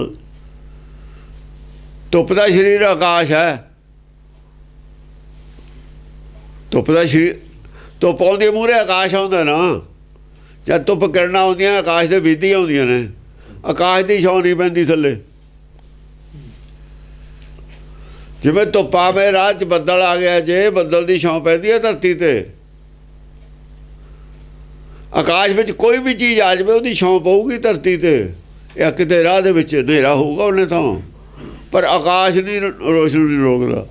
B: ਧੁੱਪ ਦਾ ਸਰੀਰ ਆਕਾਸ਼ ਹੈ। ਧੁੱਪ ਦਾ ਸਰੀਰ, ਧੁੱਪ ਆਉਂਦੀ ਮੂਹਰੇ ਆਕਾਸ਼ ਆਉਂਦਾ ਨਾ। ਜਦ ਧੁੱਪ ਕਿਰਨਾਂ ਆਉਂਦੀਆਂ ਆਕਾਸ਼ ਦੇ ਵਿੱਚ ਹੀ ਆਉਂਦੀਆਂ ਨੇ। ਆਕਾਸ਼ ਦੀ ਛਾਂ ਨਹੀਂ ਪੈਂਦੀ ਥੱਲੇ। ਜਿਵੇਂ ਧੁੱਪ ਆਵੇ ਰਾਹ 'ਚ ਬੱਦਲ ਆ ਗਿਆ, ਜੇ ਬੱਦਲ ਦੀ ਛਾਂ ਪੈਂਦੀ ਹੈ ਧਰਤੀ ਤੇ। ਆਕਾਸ਼ ਵਿੱਚ ਕੋਈ ਵੀ ਚੀਜ਼ ਆ ਜਾਵੇ ਉਹਦੀ ਛਾਂ ਪਊਗੀ ਧਰਤੀ ਤੇ। ਜਾਂ ਕਿਤੇ ਰਾਹ ਦੇ ਵਿੱਚ ਹਨੇਰਾ ਹੋਊਗਾ ਉਹਨੇ ਤਾਂ, ਪਰ ਆਕਾਸ਼ ਨਹੀਂ ਰੋਸ਼ਨੀ ਨਹੀਂ ਰੋਕਦਾ।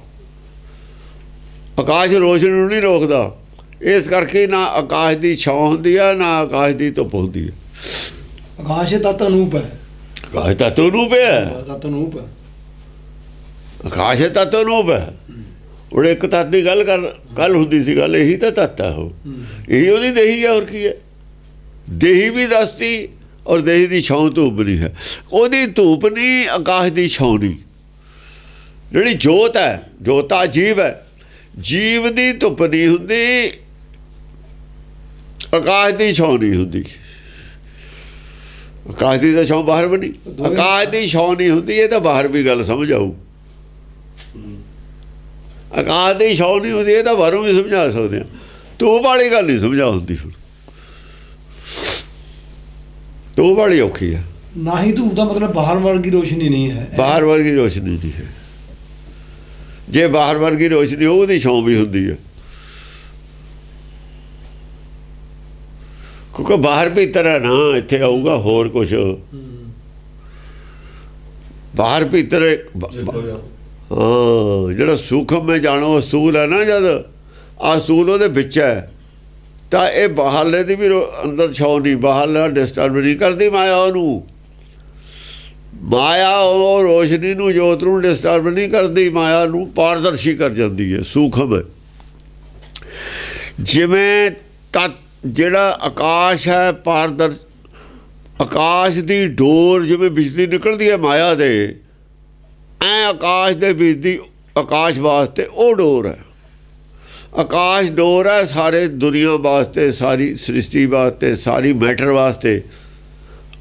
B: ਆਕਾਸ਼ ਰੋਸ਼ਨੀ ਨੂੰ ਨਹੀਂ ਰੋਕਦਾ। ਇਸ ਕਰਕੇ ਨਾ ਆਕਾਸ਼ ਦੀ ਛਾਂ ਹੁੰਦੀ ਹੈ ਨਾ ਆਕਾਸ਼ ਦੀ ਧੁੱਪ ਹੁੰਦੀ ਹੈ।
A: ਆਕਾਸ਼ ਤੱਤ ਅਨੂਪ ਹੈ।
B: ਆਕਾਸ਼ ਤੱਤ ਅਨੂਪ ਹੈ।
A: ਤੱਤ ਅਨੂਪ ਹੈ।
B: ਆਕਾਸ਼ ਤੱਤ ਅਨੂਪ ਹੈ। ਉਹ ਇੱਕ ਤੱਤ ਦੀ ਗੱਲ ਕੱਲ ਹੁੰਦੀ ਸੀ ਗੱਲ, ਇਹੀ ਤਾਂ ਤੱਤ ਹੈ। ਉਹ ਇਹੀ ਉਹਦੀ ਦੇਹੀ ਹੈ। ਹੋਰ ਕੀ ਹੈ? ਦੇਹੀ ਵੀ ਦੱਸਤੀ ਔਰ ਦੇਹੀ ਦੀ ਛਾਂ ਧੂਪ ਨਹੀਂ ਹੈ। ਉਹਦੀ ਧੂਪ ਨਹੀਂ, ਆਕਾਸ਼ ਦੀ ਛਾਂ ਨਹੀਂ। ਜਿਹੜੀ ਜੋਤ ਹੈ, ਜੋਤ ਤਾਂ ਜੀਵ ਹੈ। ਜੀਵ ਦੀ ਧੁੱਪ ਨਹੀਂ ਹੁੰਦੀ, ਆਕਾਸ਼ ਦੀ ਛਾਂ ਨਹੀਂ ਹੁੰਦੀ। ਆਕਾਸ਼ ਦੀ ਤਾਂ ਛਾਂ ਬਾਹਰ ਬਣੀ, ਆਕਾਸ਼ ਦੀ ਛਾਂ ਨਹੀਂ ਹੁੰਦੀ। ਇਹ ਤਾਂ ਬਾਹਰ ਵੀ ਗੱਲ ਸਮਝ ਆਊ। ਆਕਾਸ਼ ਦੀ ਛਾਂ ਨਹੀਂ ਹੁੰਦੀ, ਇਹ ਤਾਂ ਬਾਹਰੋਂ ਵੀ ਸਮਝਾ ਸਕਦੇ ਹਾਂ। ਧੂਪ ਵਾਲੀ ਗੱਲ ਨਹੀਂ ਸਮਝਾ ਹੁੰਦੀ। ਹੁਣ ਧੂਪ ਵਾਲੀ ਔਖੀ ਹੈ।
A: ਨਾ ਹੀ ਧੂਪ ਦਾ ਮਤਲਬ ਬਾਹਰ ਵਰਗੀ ਰੋਸ਼ਨੀ ਨਹੀਂ ਹੈ।
B: ਬਾਹਰ ਵਰਗੀ ਰੋਸ਼ਨੀ ਨਹੀਂ ਹੈ। ਜੇ ਬਾਹਰ ਵਰਗੀ ਰੋਸ਼ਨੀ ਉਹਦੀ ਛਾਂ ਵੀ ਹੁੰਦੀ ਹੈ। ਕਿਉਂਕਿ ਬਾਹਰ ਭੀਤਰ ਹੈ ਨਾ, ਇੱਥੇ ਆਊਗਾ ਹੋਰ ਕੁਛ। ਬਾਹਰ ਭੀਤਰ ਹਾਂ, ਜਿਹੜਾ ਸੂਖਮ ਮੈਂ ਜਾਣੋ ਅਸਤੂਲ ਹੈ ਨਾ, ਜਦ ਆ ਅਸਤੂਲ ਉਹਦੇ ਵਿੱਚ ਹੈ ਤਾਂ ਇਹ ਬਾਹਰਲੇ ਦੀ ਵੀ ਅੰਦਰ ਛਾਂ ਨਹੀਂ, ਬਾਹਰਲਾ ਡਿਸਟਰਬ ਨਹੀਂ ਕਰਦੀ ਮਾਇਆ ਉਹਨੂੰ। ਮਾਇਆ ਉਹ ਰੋਸ਼ਨੀ ਨੂੰ, ਜੋਤ ਨੂੰ ਡਿਸਟਰਬ ਨਹੀਂ ਕਰਦੀ। ਮਾਇਆ ਨੂੰ ਪਾਰਦਰਸ਼ੀ ਕਰ ਜਾਂਦੀ ਹੈ, ਸੂਖਮ ਹੈ। ਜਿਵੇਂ ਤੱਤ ਜਿਹੜਾ ਆਕਾਸ਼ ਹੈ ਆਕਾਸ਼ ਦੀ ਡੋਰ ਜਿਵੇਂ ਬਿਜਲੀ ਨਿਕਲਦੀ ਹੈ ਮਾਇਆ ਦੇ, ਐ ਆਕਾਸ਼ ਦੇ ਵਿੱਚ ਦੀ ਆਕਾਸ਼ ਵਾਸਤੇ ਉਹ ਡੋਰ ਹੈ। ਆਕਾਸ਼ ਡੋਰ ਹੈ ਸਾਰੇ ਦੁਨੀਆ ਵਾਸਤੇ, ਸਾਰੀ ਸ੍ਰਿਸ਼ਟੀ ਵਾਸਤੇ, ਸਾਰੀ ਮੈਟਰ ਵਾਸਤੇ।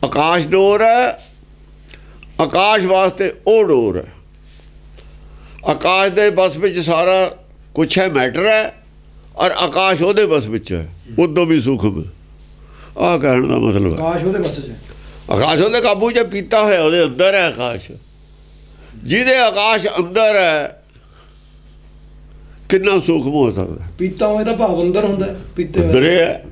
B: ਆਕਾਸ਼ ਡੋਰ ਹੈ, ਆਕਾਸ਼ ਵਾਸਤੇ ਉਹ ਡੋਰ ਹੈ। ਆਕਾਸ਼ ਦੇ ਬਸ ਵਿੱਚ ਸਾਰਾ ਕੁਛ ਹੈ, ਮੈਟਰ ਹੈ, ਔਰ ਆਕਾਸ਼ ਉਹਦੇ ਬਸ ਵਿੱਚ ਹੈ। ਉਦੋਂ ਵੀ ਸੂਖਮ ਹੈ। ਆਹ ਕਹਿਣ ਦਾ ਮਤਲਬ ਹੈ
A: ਆਕਾਸ਼ ਉਹਦੇ ਬਸ 'ਚ ਹੈ।
B: ਆਕਾਸ਼ ਉਹਦੇ ਕਾਬੂ 'ਚ ਪੀਤਾ ਹੋਇਆ, ਉਹਦੇ ਅੰਦਰ ਹੈ ਆਕਾਸ਼। ਜਿਹਦੇ ਆਕਾਸ਼ ਅੰਦਰ ਹੈ ਕਿੰਨਾ ਸੂਖਮ ਹੋ ਸਕਦਾ?
A: ਪੀਤਾ ਹੋਏ ਦਾ ਭਾਵ ਅੰਦਰ ਹੁੰਦਾ, ਪੀਤੇ ਹੋਏ
B: ਅੰਦਰ ਹੈ।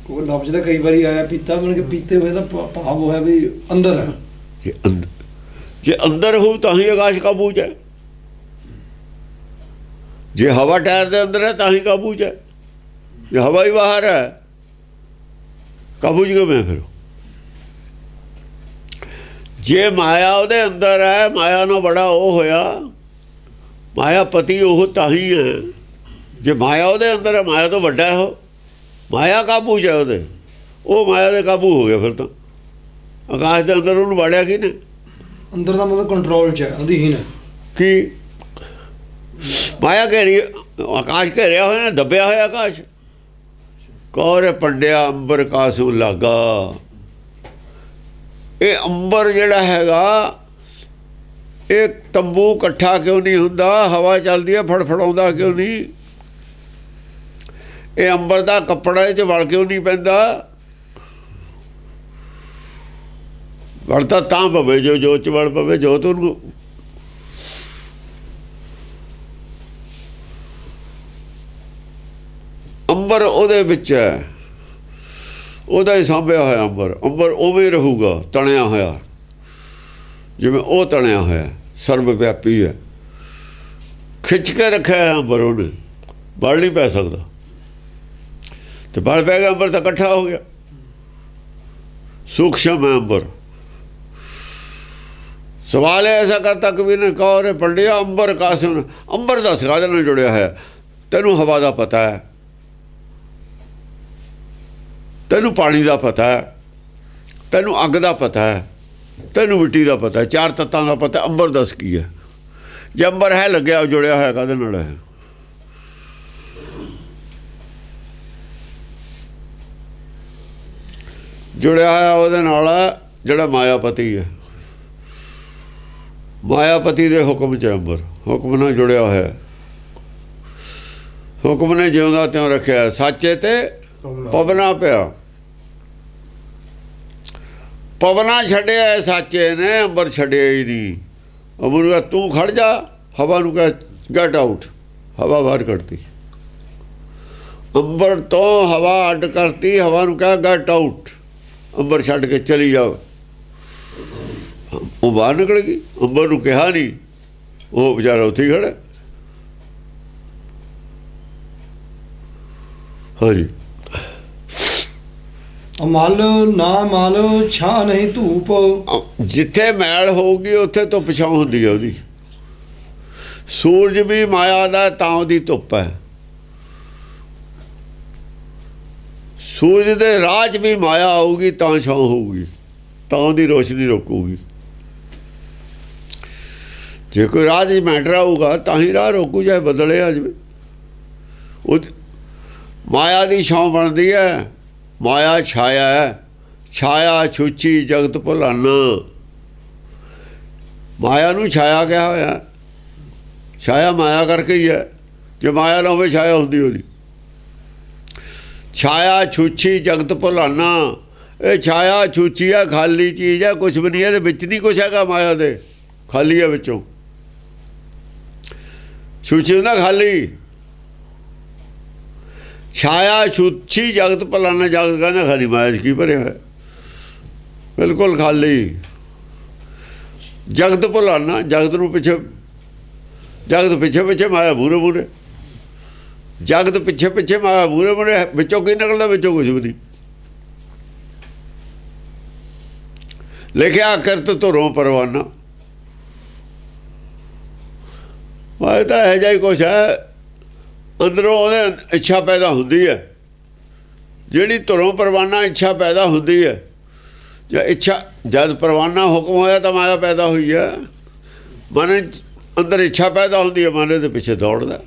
A: ਕੋਈ ਲਫ਼ਜ਼ ਦਾ ਕਈ ਵਾਰੀ ਆਇਆ ਪੀਤਾ, ਮਤਲਬ ਕਿ ਪੀਤੇ ਹੋਏ ਦਾ ਭਾਵ ਹੋਇਆ ਵੀ ਅੰਦਰ ਹੈ।
B: ਜੇ ਅੰਦਰ ਹੋ ਤਾਂ ਹੀ ਆਕਾਸ਼ ਕਾਬੂ 'ਚ ਹੈ। ਜੇ ਹਵਾ ਟਾਇਰ ਦੇ ਅੰਦਰ ਹੈ ਤਾਂ ਹੀ ਕਾਬੂ 'ਚ ਹੈ। ਜੇ ਹਵਾ ਹੀ ਬਾਹਰ ਹੈ ਕਾਬੂ 'ਚ ਕਿਵੇਂ? ਫਿਰ ਜੇ ਮਾਇਆ ਉਹਦੇ ਅੰਦਰ ਹੈ, ਮਾਇਆ ਨੂੰ ਬੜਾ ਉਹ ਹੋਇਆ, ਮਾਇਆ ਪਤੀ ਉਹ ਤਾਂ ਹੀ ਹੈ। ਜੇ ਮਾਇਆ ਉਹਦੇ ਅੰਦਰ ਹੈ, ਮਾਇਆ ਤੋਂ ਵੱਡਾ ਹੈ ਉਹ, ਮਾਇਆ ਕਾਬੂ 'ਚ ਹੈ ਉਹਦੇ, ਉਹ ਮਾਇਆ ਦੇ ਕਾਬੂ ਹੋ ਗਿਆ। ਫਿਰ ਤਾਂ ਆਕਾਸ਼ ਦੇ ਅੰਦਰ ਉਹਨੂੰ ਵੜਿਆ ਕੀ ਨੇ?
A: ਅੰਦਰ ਦਾ ਮਤਲਬ ਕੰਟਰੋਲ 'ਚ ਹੈ, ਅਧੀਨ ਹੈ।
B: ਕੀ ਮਾਇਆ ਘੇਰੀ, ਆਕਾਸ਼ ਘੇਰਿਆ ਹੋਇਆ, ਦੱਬਿਆ ਹੋਇਆ ਆਕਾਸ਼। ਕੌਰੇ ਪੰਡਿਆ ਅੰਬਰ ਕਾਸੂ ਲਾਗਾ। ਇਹ ਅੰਬਰ ਜਿਹੜਾ ਹੈਗਾ, ਇਹ ਤੰਬੂ ਇਕੱਠਾ ਕਿਉਂ ਨਹੀਂ ਹੁੰਦਾ? ਹਵਾ ਚੱਲਦੀ ਹੈ, ਫੜਫੜਾਉਂਦਾ ਕਿਉਂ ਨਹੀਂ? ਇਹ ਅੰਬਰ ਦਾ ਕੱਪੜਾ 'ਚ ਵਲ ਕਿਉਂ ਨਹੀਂ ਪੈਂਦਾ? ਵੜਦਾ ਤਾਂ ਪਵੇ ਜੋ ਜੋਤ 'ਚ ਵਲ ਪਵੇ। ਜੋਤ ਉਹਨੂੰ ਅੰਬਰ ਉਹਦੇ ਵਿੱਚ ਹੈ, ਉਹਦਾ ਹੀ ਸਾਂਭਿਆ ਹੋਇਆ ਅੰਬਰ। ਅੰਬਰ ਉਵੇਂ ਰਹੂਗਾ ਤਣਿਆ ਹੋਇਆ, ਜਿਵੇਂ ਉਹ ਤਣਿਆ ਹੋਇਆ, ਸਰਬ ਵਿਆਪੀ ਹੈ। ਖਿੱਚ ਕੇ ਰੱਖਿਆ ਹੈ ਅੰਬਰ ਉਹਨੇ, ਵਲ ਨਹੀਂ ਪੈ ਸਕਦਾ। ਤੇ ਵਲ ਪੈ ਗਿਆ ਅੰਬਰ ਤਾਂ ਇਕੱਠਾ ਹੋ ਗਿਆ। सूक्ष्म है अंबर। सवाल है ऐसा करता कभी ने कहा रे पंडिया अंबर कासन, अंबर दस काहदे नाल जुड़िया है? तेनू हवा का पता है, तेनू पानी का पता है, तेनू अग का पता है, तेनू मिट्टी का पता है, चार तत्तां का पता है, अंबर दस की है? जे अंबर है लग्या जुड़िया है काहदे नाल है? जुड़िया है ਉਹਦੇ ਨਾਲ ਜਿਹੜਾ मायापति है। मायापति के हुक्म च अंबर हुक्म ਨਾਲ जुड़िया होया, हुक्म ने जिउंदा त्यों रखिया। साचे ते पवना पिया, पवना छड्डिया साचे ने, अंबर छड्डिया ही नहीं। अंबर कहा तू खड़ जा, हवा नूं कह गेट आउट, हवा बाहर कढ़ती। अंबर तो हवा अड्ड करती, हवा नूं कहा गेट आउट, अंबर छड्ड के चली जाओ। वो बाहर निकल गई, अंबर नूं कहा नहीं, वो बेचारा उत्थे खड़ा। हाँ जी।
A: मल ना मल छा नहीं धूप,
B: जिथे मैल होगी उत्थे धुप छां हुंदी है ਉਹਦੀ। सूरज भी माया दा तां ਉਹਦੀ धुप है। सूरज दे राह च भी माया आऊगी तां छां होਊਗੀ, तां ਉਹਦੀ रोशनी रोकूगी। जे कोई राह च मैटर आऊगा तां ही राह रोकू, चाहे बदले आ जावे। माया दी छां बनदी है, माया छाया है। छाया छूची जगत भुलाना, माया नूं छाया कहा होया। छाया माया करके ही है, जे माया ना होवे छाया हुंदी होनी। छाया छूची जगत भुलाना, ये छाया छूची है, खाली चीज़ है, कुछ भी नहीं है, विच नहीं कुछ हैगा माया दे, खाली है विचों। छूची हुंदा खाली। छाया छूची जगत भुलाना, जगत कहना खाली, माया की भरिया है, बिल्कुल खाली। जगत भुलाना, जगत नूं पिछे, जगत पिछे पिछे माया मूरे मूरे, जगत पिछे पिछे माया मूरे मूरे, विचों की निकलता, विचों कुछ भी नहीं। लिखिया किरत धुरों परवाना, माया तो यह जिहा कुछ है, अंदरों ਉਹਦੇ ਇੱਛਾ पैदा ਹੁੰਦੀ है। ਜਿਹੜੀ ਧੁਰੋਂ परवाना ਇੱਛਾ पैदा ਹੁੰਦੀ है। ਜਾਂ ਇੱਛਾ जब परवाना हुक्म होया तो माया पैदा हुई है। मन अंदर ਇੱਛਾ पैदा ਹੁੰਦੀ है, मन ਦੇ ਪਿੱਛੇ ਦੌੜਦਾ।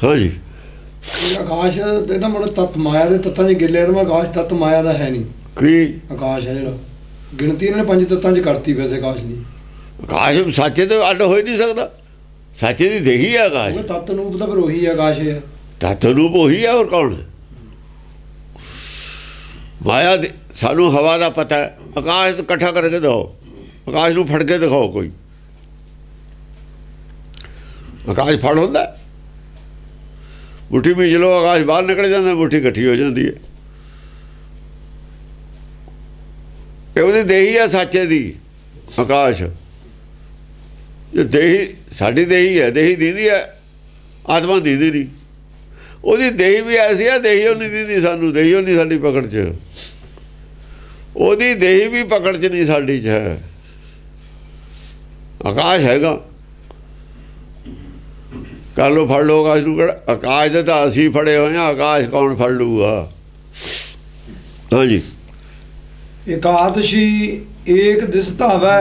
B: हाँ जी।
A: आकाश ਦੇ ਤਾਂ ਮੁੜ ਤੱਤ ਮਾਇਆ ਦੇ ਤੱਤਾਂ 'ਚ ਗਿੱਲੇ ਤਾਂ ਆਕਾਸ਼ ਤੱਤ ਮਾਇਆ ਦਾ ਹੈ ਨਹੀਂ।
B: ਕੀ
A: ਆਕਾਸ਼ ਹੈ ਜਿਹੜਾ ਗਿਣਤੀ ਇਹਨਾਂ ਨੇ 5 ਤੱਤਾਂ 'ਚ ਕਰਤੀ ਵੈਸੇ ਆਕਾਸ਼ ਦੀ।
B: ਆਕਾਸ਼ ਸੱਚੇ ਤੋਂ ਅੱਡ ਹੋ ਹੀ ਨਹੀਂ ਸਕਦਾ। ਸੱਚੇ ਦੀ ਦੇਖੀ ਹੈ ਆਕਾਸ਼।
A: ਉਹ ਤੱਤ ਨੂੰ ਤਾਂ ਫਿਰ ਉਹੀ ਆਕਾਸ਼ ਹੈ।
B: ਤੱਤ ਨੂੰ ਉਹੀ ਹੈ, ਹੋਰ ਕੌਣ ਹੈ? ਮਾਇਆ ਦੇ ਸਾਨੂੰ ਹਵਾ ਦਾ ਪਤਾ ਹੈ। ਆਕਾਸ਼ ਇਕੱਠਾ ਕਰਕੇ ਦਿਓ, ਆਕਾਸ਼ ਨੂੰ ਫੜ ਕੇ ਦਿਖਾਓ ਕੋਈ। ਆਕਾਸ਼ ਫੜ ਹੁੰਦਾ, ਮੁੱਠੀ ਵਿੱਚ ਲੋ ਆਕਾਸ਼ ਬਾਹਰ ਨਿਕਲ ਜਾਂਦਾ, ਮੁੱਠੀ ਇਕੱਠੀ ਹੋ ਜਾਂਦੀ ਹੈ। ਇਹ ਉਹਦੀ ਦੇਹੀ ਹੈ ਸੱਚੇ ਦੀ ਆਕਾਸ਼। ਜੇ ਦੇਹੀ ਸਾਡੀ ਦੇਹੀ ਹੈ, ਦੇਹੀ ਦੀਦੀ ਹੈ, ਆਤਮਾ ਦੀਦੀ ਨਹੀਂ। ਉਹਦੀ ਦੇਹੀ ਵੀ ਐਸੀ ਹੈ, ਦੇਹੀ ਉਹ ਨਹੀਂ ਦੀਦੀ ਸਾਨੂੰ, ਦੇਹੀ ਉਹ ਨਹੀਂ ਸਾਡੀ ਪਕੜ 'ਚ। ਉਹਦੀ ਦੇਹੀ ਵੀ ਪਕੜ 'ਚ ਨਹੀਂ ਸਾਡੀ 'ਚ ਹੈ। ਆਕਾਸ਼ ਹੈਗਾ, ਕਰ ਲਓ ਫੜ ਲਓ ਆਕਾਸ਼ ਨੂੰ। ਕਿਹੜਾ ਆਕਾਸ਼ ਦੇ ਤਾਂ ਅਸੀਂ ਫੜੇ ਹੋਏ ਹਾਂ, ਆਕਾਸ਼ ਕੌਣ ਫੜ ਲੂਗਾ? ਹਾਂਜੀ।
A: एकादशी एक दिस धावै,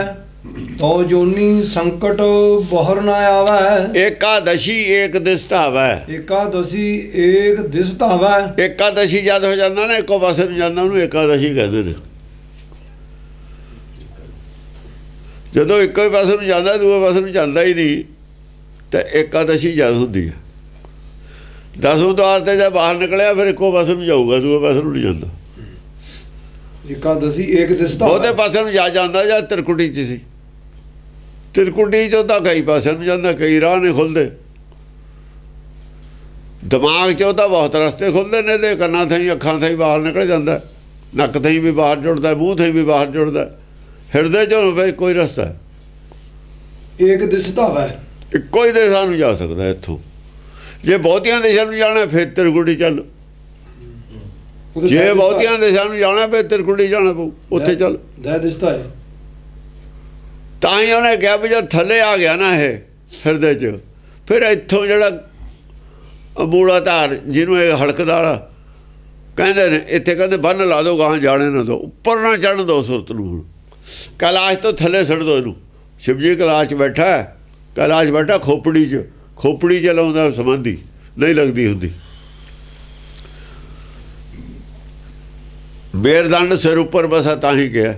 A: तो जोनी संकट बहर ना आवे।
B: एकादशी एक दिस धावै,
A: एकादशी एक दिस धावै।
B: एकादशी जद हो जाता ना, एको पासे ਨੂੰ ਜਾਂਦਾ ਉਹਨੂੰ एकादशी ਕਹਿੰਦੇ ਨੇ। ਜਦੋਂ ਇੱਕੋ ਹੀ ਪਾਸੇ ਨੂੰ ਜਾਂਦਾ, ਦੂਏ ਪਾਸੇ ਨੂੰ ਜਾਂਦਾ ਹੀ ਨਹੀਂ, ਤਾਂ एकादशी ਜਦ ਹੁੰਦੀ ਹੈ। 10ਵੇਂ ਦੁਆਰ ਤੇ ਜਦ ਬਾਹਰ ਨਿਕਲਿਆ, ਫਿਰ ਇੱਕੋ ਪਾਸੇ ਨੂੰ ਜਾਊਗਾ, ਦੂਏ ਪਾਸੇ ਨੂੰ ਨਹੀਂ ਜਾਂਦਾ।
A: एकादशी एक दिस धावै,
B: ਬਹੁਤੇ ਪਾਸੇ ਨੂੰ ਜਾ ਜਾਂਦਾ ਜਾਂ ਤਿਰਕੁਟੀ 'ਚ ਸੀ। ਤਿਰਕੁਟੀ 'ਚੋਂ ਤਾਂ ਕਈ ਪਾਸੇ ਨੂੰ ਜਾਂਦਾ, ਕਈ ਰਾਹ ਨਹੀਂ ਖੁੱਲ੍ਹਦੇ। ਦਿਮਾਗ 'ਚੋਂ ਤਾਂ ਬਹੁਤ ਰਸਤੇ ਖੁੱਲ੍ਹਦੇ ਨੇ, ਤੇ ਕੰਨਾਂ ਥਾਈਂ ਅੱਖਾਂ ਥਾਈਂ ਬਾਹਰ ਨਿਕਲ ਜਾਂਦਾ, ਨੱਕ ਥਾਈਂ ਵੀ ਬਾਹਰ ਜੁੜਦਾ, ਮੂੰਹ ਥਾਈਂ ਵੀ ਬਾਹਰ ਜੁੜਦਾ। ਹਿਰਦੇ 'ਚੋਂ ਫਿਰ ਕੋਈ ਰਸਤਾ
A: एक दिस धावै,
B: ਇੱਕੋ ਹੀ ਦਿਸ਼ਾ ਨੂੰ ਜਾ ਸਕਦਾ ਇੱਥੋਂ। ਜੇ ਬਹੁਤੀਆਂ ਦਿਸ਼ਾ ਨੂੰ ਜਾਣਾ, ਫਿਰ ਤਿਰਕੁਟੀ ਚੱਲ। ਜੇ ਬਹੁਤੀਆਂ ਦਿਸ਼ਾ ਨੂੰ ਜਾਣਾ ਪਏ ਤਿਰਕੁੜੀ ਜਾਣਾ ਪਊ, ਉੱਥੇ ਚੱਲ।
A: ਦਾ ਦਿਸਦਾ ਹੈ
B: ਤਾਂ ਹੀ ਉਹਨੇ ਕਿਹਾ ਵੀ ਜਦ ਥੱਲੇ ਆ ਗਿਆ ਨਾ ਇਹ ਹਿਰਦੇ 'ਚ, ਫਿਰ ਇੱਥੋਂ ਜਿਹੜਾ ਮੂਲਾ ਧਾਰ ਜਿਹਨੂੰ ਇਹ ਹਲਕਦਾਰ ਕਹਿੰਦੇ ਨੇ, ਇੱਥੇ ਕਹਿੰਦੇ ਬੰਨ ਲਾ ਦਿਓ, ਗਾਹਾਂ ਜਾਣੇ ਨਾ ਦਿਓ, ਉੱਪਰ ਨਾ ਚੜ੍ਹਨ ਦਿਓ ਸੁਰਤ ਨੂੰ। ਹੁਣ ਕੈਲਾਸ਼ ਤੋਂ ਥੱਲੇ ਛੱਡ ਦਿਓ ਇਹਨੂੰ। ਸ਼ਿਵ ਜੀ ਕੈਲਾਸ਼ 'ਚ ਬੈਠਾ, ਕੈਲਾਸ਼ ਬੈਠਾ ਖੋਪੜੀ 'ਚ, ਖੋਪੜੀ 'ਚ ਲਾਉਂਦਾ ਸਮਾਧੀ, ਨਹੀਂ ਲੱਗਦੀ ਹੁੰਦੀ। ਮੇਰਦੰਡ ਸਿਰ ਉੱਪਰ ਬਸਾ, ਤਾਂ ਹੀ ਕਿਹਾ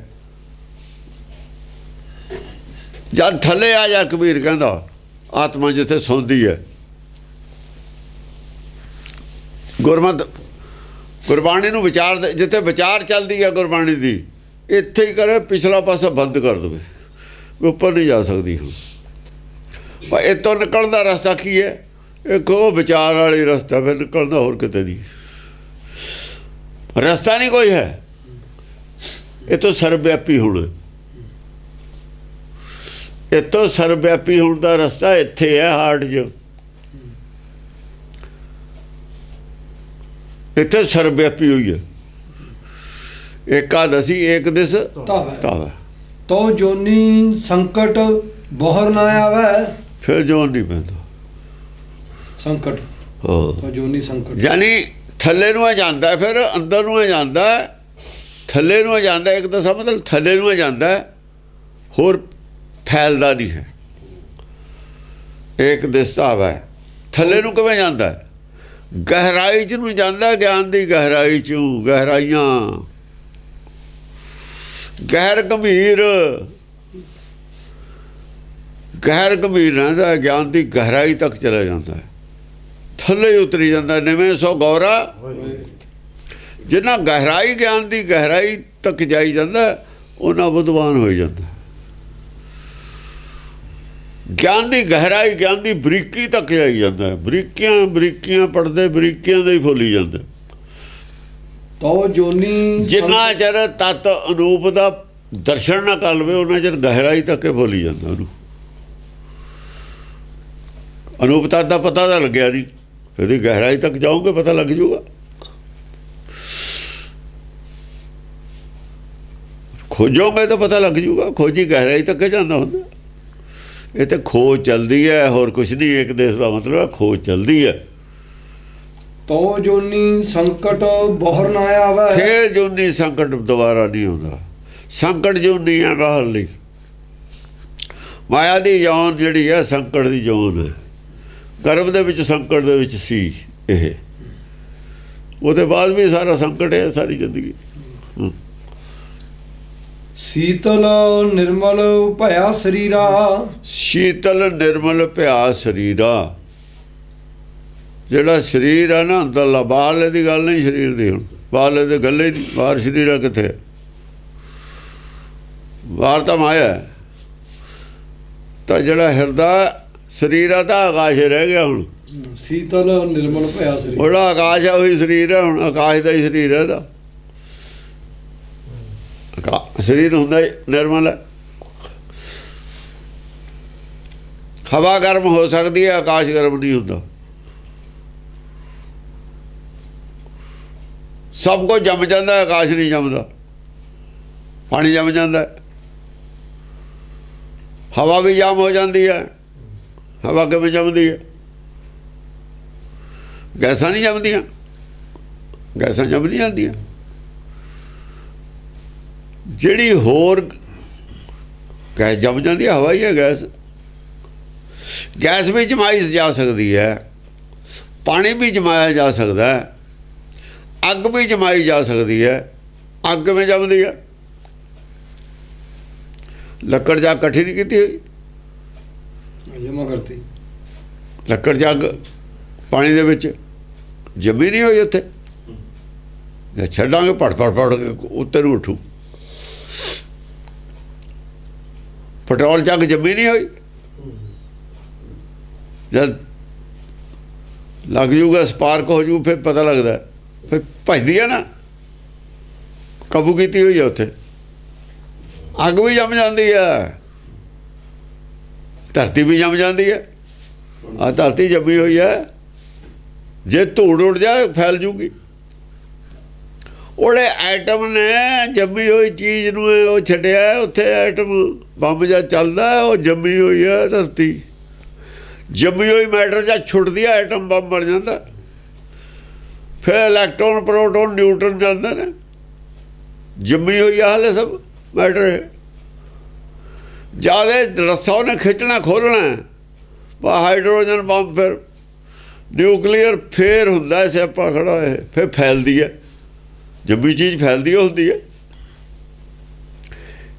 B: ਜਦ ਥੱਲੇ ਆ ਜਾ, ਕਬੀਰ ਕਹਿੰਦਾ ਆਤਮਾ ਜਿੱਥੇ ਸੌਂਦੀ ਹੈ। ਗੁਰਮਤਿ ਗੁਰਬਾਣੀ ਨੂੰ ਵਿਚਾਰ, ਜਿੱਥੇ ਵਿਚਾਰ ਚੱਲਦੀ ਹੈ ਗੁਰਬਾਣੀ ਦੀ, ਇੱਥੇ ਹੀ ਕਰੇ, ਪਿਛਲਾ ਪਾਸਾ ਬੰਦ ਕਰ ਦੇਵੇ, ਉੱਪਰ ਨਹੀਂ ਜਾ ਸਕਦੀ। ਹੁਣ ਪਰ ਇੱਥੋਂ ਨਿਕਲਣ ਦਾ ਰਸਤਾ ਕੀ ਹੈ? ਇੱਕ ਉਹ ਵਿਚਾਰ ਵਾਲੀ ਰਸਤਾ, ਫਿਰ ਨਿਕਲਣ ਦਾ ਹੋਰ ਕਿਤੇ ਨਹੀਂ ਰਸਤਾ, ਨਹੀਂ ਕੋਈ ਹੈ। ਇਹ ਤੋਂ ਸਰਵਵਿਆਪੀ ਹੋਣਾ, ਇਹ ਤੋਂ ਸਰਵਵਿਆਪੀ ਹੋਣ ਦਾ ਰਸਤਾ ਇੱਥੇ ਹੈ, ਹਾਰਟ 'ਚ। ਇੱਥੇ ਸਰਵਵਿਆਪੀ ਹੋਈ ਹੈ। ਏਕਾਦਸ਼ੀ ਏਕ ਦਿਸ ਤਾਵੈ,
A: ਤੋ ਜੋਨੀ ਸੰਕਟ ਬੋਹਰ ਨਾ ਆਵੇ,
B: ਫਿਰ ਜੋਨ ਨਹੀਂ ਪੈਂਦਾ
A: ਸੰਕਟ।
B: ਹਾਂ,
A: ਤੋ ਜੋਨੀ ਸੰਕਟ
B: ਯਾਨੀ ਥੱਲੇ ਨੂੰ ਆ ਜਾਂਦਾ, ਫਿਰ ਅੰਦਰ ਨੂੰ ਆ ਜਾਂਦਾ, ਥੱਲੇ ਨੂੰ ਆ ਜਾਂਦਾ। ਇੱਕ ਦਸਾ ਮਤਲਬ ਥੱਲੇ ਨੂੰ ਆ ਜਾਂਦਾ, ਹੋਰ ਫੈਲਦਾ ਨਹੀਂ ਹੈ। ਇੱਕ ਦਿਸਤਾ ਹੈ, ਥੱਲੇ ਨੂੰ ਕਿਵੇਂ ਜਾਂਦਾ? ਗਹਿਰਾਈ 'ਚ ਨੂੰ ਜਾਂਦਾ, ਗਿਆਨ ਦੀ ਗਹਿਰਾਈ 'ਚੋਂ, ਗਹਿਰਾਈਆਂ, ਗਹਿਰ ਗੰਭੀਰ, ਗਹਿਰ ਗੰਭੀਰ ਰਹਿੰਦਾ, ਗਿਆਨ ਦੀ ਗਹਿਰਾਈ ਤੱਕ ਚਲਾ ਜਾਂਦਾ, ਥੱਲੇ ਉਤਰੀ ਜਾਂਦਾ। ਨਿਵੇਂ ਸੋ ਗੌਰਾ, ਜਿੰਨਾ ਗਹਿਰਾਈ ਗਿਆਨ ਦੀ ਗਹਿਰਾਈ ਤੱਕ ਜਾਈ ਜਾਂਦਾ, ਉਹਨਾਂ ਬੁੱਧਵਾਨ ਹੋ ਜਾਂਦਾ। ਗਿਆਨ ਦੀ ਗਹਿਰਾਈ, ਗਿਆਨ ਦੀ ਬਰੀਕੀ ਤੱਕ ਜਾਈ ਜਾਂਦਾ। ਬਰੀਕੀਆਂ ਬਰੀਕੀਆਂ ਪੜ੍ਹਦੇ, ਬਰੀਕੀਆਂ ਦੇ ਹੀ ਫੁੱਲੀ ਜਾਂਦੇ।
A: ਤੋ ਜੋਨੀ
B: ਜਿੰਨਾ ਚਿਰ ਤਤ ਅਨੂਪ ਦਾ ਦਰਸ਼ਨ ਨਾ ਕਰ ਲਵੇ, ਉਹਨਾਂ ਚਿਰ ਗਹਿਰਾਈ ਤੱਕ ਹੀ ਫੁੱਲੀ ਜਾਂਦਾ। ਉਹਨੂੰ ਅਨੂਪ ਤਤ ਦਾ ਪਤਾ ਤਾਂ ਲੱਗਿਆ ਨਹੀਂ, ਇਹਦੀ ਗਹਿਰਾਈ ਤੱਕ ਜਾਓਗੇ ਪਤਾ ਲੱਗ ਜਾਊਗਾ। ਖੋਜੋਗੇ ਤਾਂ ਪਤਾ ਲੱਗ ਜਾਊਗਾ। ਖੋਜੀ ਗਹਿਰਾਈ ਤੱਕ ਜਾਂਦਾ ਹੁੰਦਾ। ਇਹ ਤਾਂ ਖੋਜ ਚੱਲਦੀ ਹੈ, ਹੋਰ ਕੁਛ ਨਹੀਂ। ਇੱਕ ਦੇਸ਼ ਦਾ ਮਤਲਬ ਹੈ ਖੋਜ ਚੱਲਦੀ ਹੈ।
A: ਤੋ ਜੋਨੀ ਸੰਕਟ ਬੋਹਰ ਨਾ ਆਵੇ,
B: ਫੇਰ ਜੋਨੀ ਸੰਕਟ ਦੁਬਾਰਾ ਨਹੀਂ ਆਉਂਦਾ। ਸੰਕਟ ਜੋਨੀ ਹੈ ਬਾਹਰ ਲਈ। ਮਾਇਆ ਦੀ ਜੌਨ ਜਿਹੜੀ ਹੈ ਸੰਕਟ ਦੀ ਜੌਨ ਹੈ। ਗਰਭ ਦੇ ਵਿੱਚ ਸੰਕਟ ਦੇ ਵਿੱਚ ਸੀ ਇਹ, ਉਹਦੇ ਬਾਅਦ ਵੀ ਸਾਰਾ ਸੰਕਟ ਹੈ ਸਾਰੀ ਜ਼ਿੰਦਗੀ।
A: ਸੀਤਲ ਨਿਰਮਲ ਭਇਆ ਸਰੀਰਾ,
B: ਸ਼ੀਤਲ ਨਿਰਮਲ ਭਇਆ ਸਰੀਰਾ। ਜਿਹੜਾ ਸਰੀਰ ਹੈ ਨਾ ਅੰਦਰਲਾ, ਬਾਹਰਲੇ ਦੀ ਗੱਲ ਨਹੀਂ ਸਰੀਰ ਦੀ। ਹੁਣ ਬਾਹਰਲੇ ਦੇ ਗੱਲੇ ਦੀ, ਬਾਹਰ ਸਰੀਰ ਕਿੱਥੇ? ਬਾਹਰ ਤਾਂ ਮਾਇਆ। ਤਾਂ ਜਿਹੜਾ ਹਿਰਦਾ ਸਰੀਰ ਆ ਤਾਂ ਆਕਾਸ਼ ਰਹਿ ਗਿਆ। ਹੁਣ
A: ਸੀਤਲ ਨਿਰਮਲ ਭਇਆ ਸਰੀਰ,
B: ਜਿਹੜਾ ਆਕਾਸ਼ ਆ ਉਹੀ ਸਰੀਰ ਹੈ। ਹੁਣ ਆਕਾਸ਼ ਦਾ ਹੀ ਸਰੀਰ ਹੈ ਇਹਦਾ। ਸਰੀਰ ਹੁੰਦਾ ਨਿਰਮਲ ਹੈ। ਹਵਾ ਗਰਮ ਹੋ ਸਕਦੀ ਹੈ, ਆਕਾਸ਼ ਗਰਮ ਨਹੀਂ ਹੁੰਦਾ। ਸਭ ਕੁਝ ਜੰਮ ਜਾਂਦਾ, ਆਕਾਸ਼ ਨਹੀਂ ਜੰਮਦਾ। ਪਾਣੀ ਜੰਮ ਜਾਂਦਾ, ਹਵਾ ਵੀ ਜਾਮ ਹੋ ਜਾਂਦੀ ਹੈ। ਹਵਾ ਕਿਵੇਂ ਜੰਮਦੀ ਹੈ? ਗੈਸਾਂ ਨਹੀਂ ਜੰਮਦੀਆਂ, ਗੈਸਾਂ ਜੰਮ ਨਹੀਂ ਜਾਂਦੀਆਂ। ਜਿਹੜੀ ਹੋਰ ਗੈਸ ਜੰਮ ਜਾਂਦੀ ਹੈ, ਹਵਾ ਹੀ ਹੈ ਗੈਸ। ਗੈਸ ਵੀ ਜਮਾਈ ਜਾ ਸਕਦੀ ਹੈ, ਪਾਣੀ ਵੀ ਜਮਾਇਆ ਜਾ ਸਕਦਾ ਹੈ, ਅੱਗ ਵੀ ਜਮਾਈ ਜਾ ਸਕਦੀ ਹੈ। ਅੱਗ ਕਿਵੇਂ ਜੰਮਦੀ ਹੈ? ਲੱਕੜ ਜਾ ਇਕੱਠੀ ਨਹੀਂ ਕੀਤੀ ਹੋਈ,
A: ਜਮਾ ਕਰਤੀ।
B: ਲੱਕੜ ਜਾ ਅੱਗ ਪਾਣੀ ਦੇ ਵਿੱਚ ਜੰਮੀ ਨਹੀਂ ਹੋਈ। ਉੱਥੇ ਜੇ ਛੱਡਾਂਗੇ ਪੜ ਕੇ ਉੱਤੇ ਨੂੰ ਉੱਠੂ। ਪੈਟਰੋਲ ਚੱਕ ਜੰਮੀ ਨਹੀਂ ਹੋਈ। ਜਦ ਲੱਗ ਜੂਗਾ, ਸਪਾਰਕ ਹੋ ਜੂ, ਫਿਰ ਪਤਾ ਲੱਗਦਾ, ਫਿਰ ਭਜਦੀ ਹੈ ਨਾ। ਕਾਬੂ ਕੀਤੀ ਹੋਈ ਹੈ ਉੱਥੇ। ਅੱਗ ਵੀ ਜੰਮ ਜਾਂਦੀ ਹੈ, ਧਰਤੀ ਵੀ ਜੰਮ ਜਾਂਦੀ ਹੈ। ਆ ਧਰਤੀ ਜੰਮੀ ਹੋਈ ਹੈ, ਜੇ ਧੂੜ ਉੱਡ ਜਾਏ ਫੈਲ ਜੂਗੀ। ਉਹਦੇ ਐਟਮ ਨੇ ਜੰਮੀ ਹੋਈ ਚੀਜ਼ ਨੂੰ ਉਹ ਛੱਡਿਆ, ਉੱਥੇ ਐਟਮ ਬੰਬ ਜਦ ਚੱਲਦਾ ਉਹ ਜੰਮੀ ਹੋਈ ਹੈ ਧਰਤੀ, ਜੰਮੀ ਹੋਈ ਮੈਟਰ ਜਦ ਛੁੱਟਦੀ ਹੈ ਐਟਮ ਬੰਬ ਬਣ ਜਾਂਦਾ। ਫਿਰ ਇਲੈਕਟ੍ਰੋਨ ਪ੍ਰੋਟੋਨ ਨਿਊਟਰਨ ਜਾਂਦੇ ਨੇ, ਜੰਮੀ ਹੋਈ ਆ ਹਾਲੇ ਸਭ ਮੈਟਰ। ਜਿਆਦਾ ਰੱਸਾ ਉਹਨੇ ਖਿੱਚਣਾ ਖੋਲ੍ਹਣਾ ਹਾਈਡਰੋਜਨ ਬੰਬ, ਫਿਰ ਨਿਊਕਲੀਅਰ, ਫਿਰ ਹੁੰਦਾ ਸਿਆਪਾ ਖੜਾ ਇਹ, ਫਿਰ ਫੈਲਦੀ ਹੈ ਜੰਮੀ ਚੀਜ਼, ਫੈਲਦੀ ਹੁੰਦੀ ਹੈ।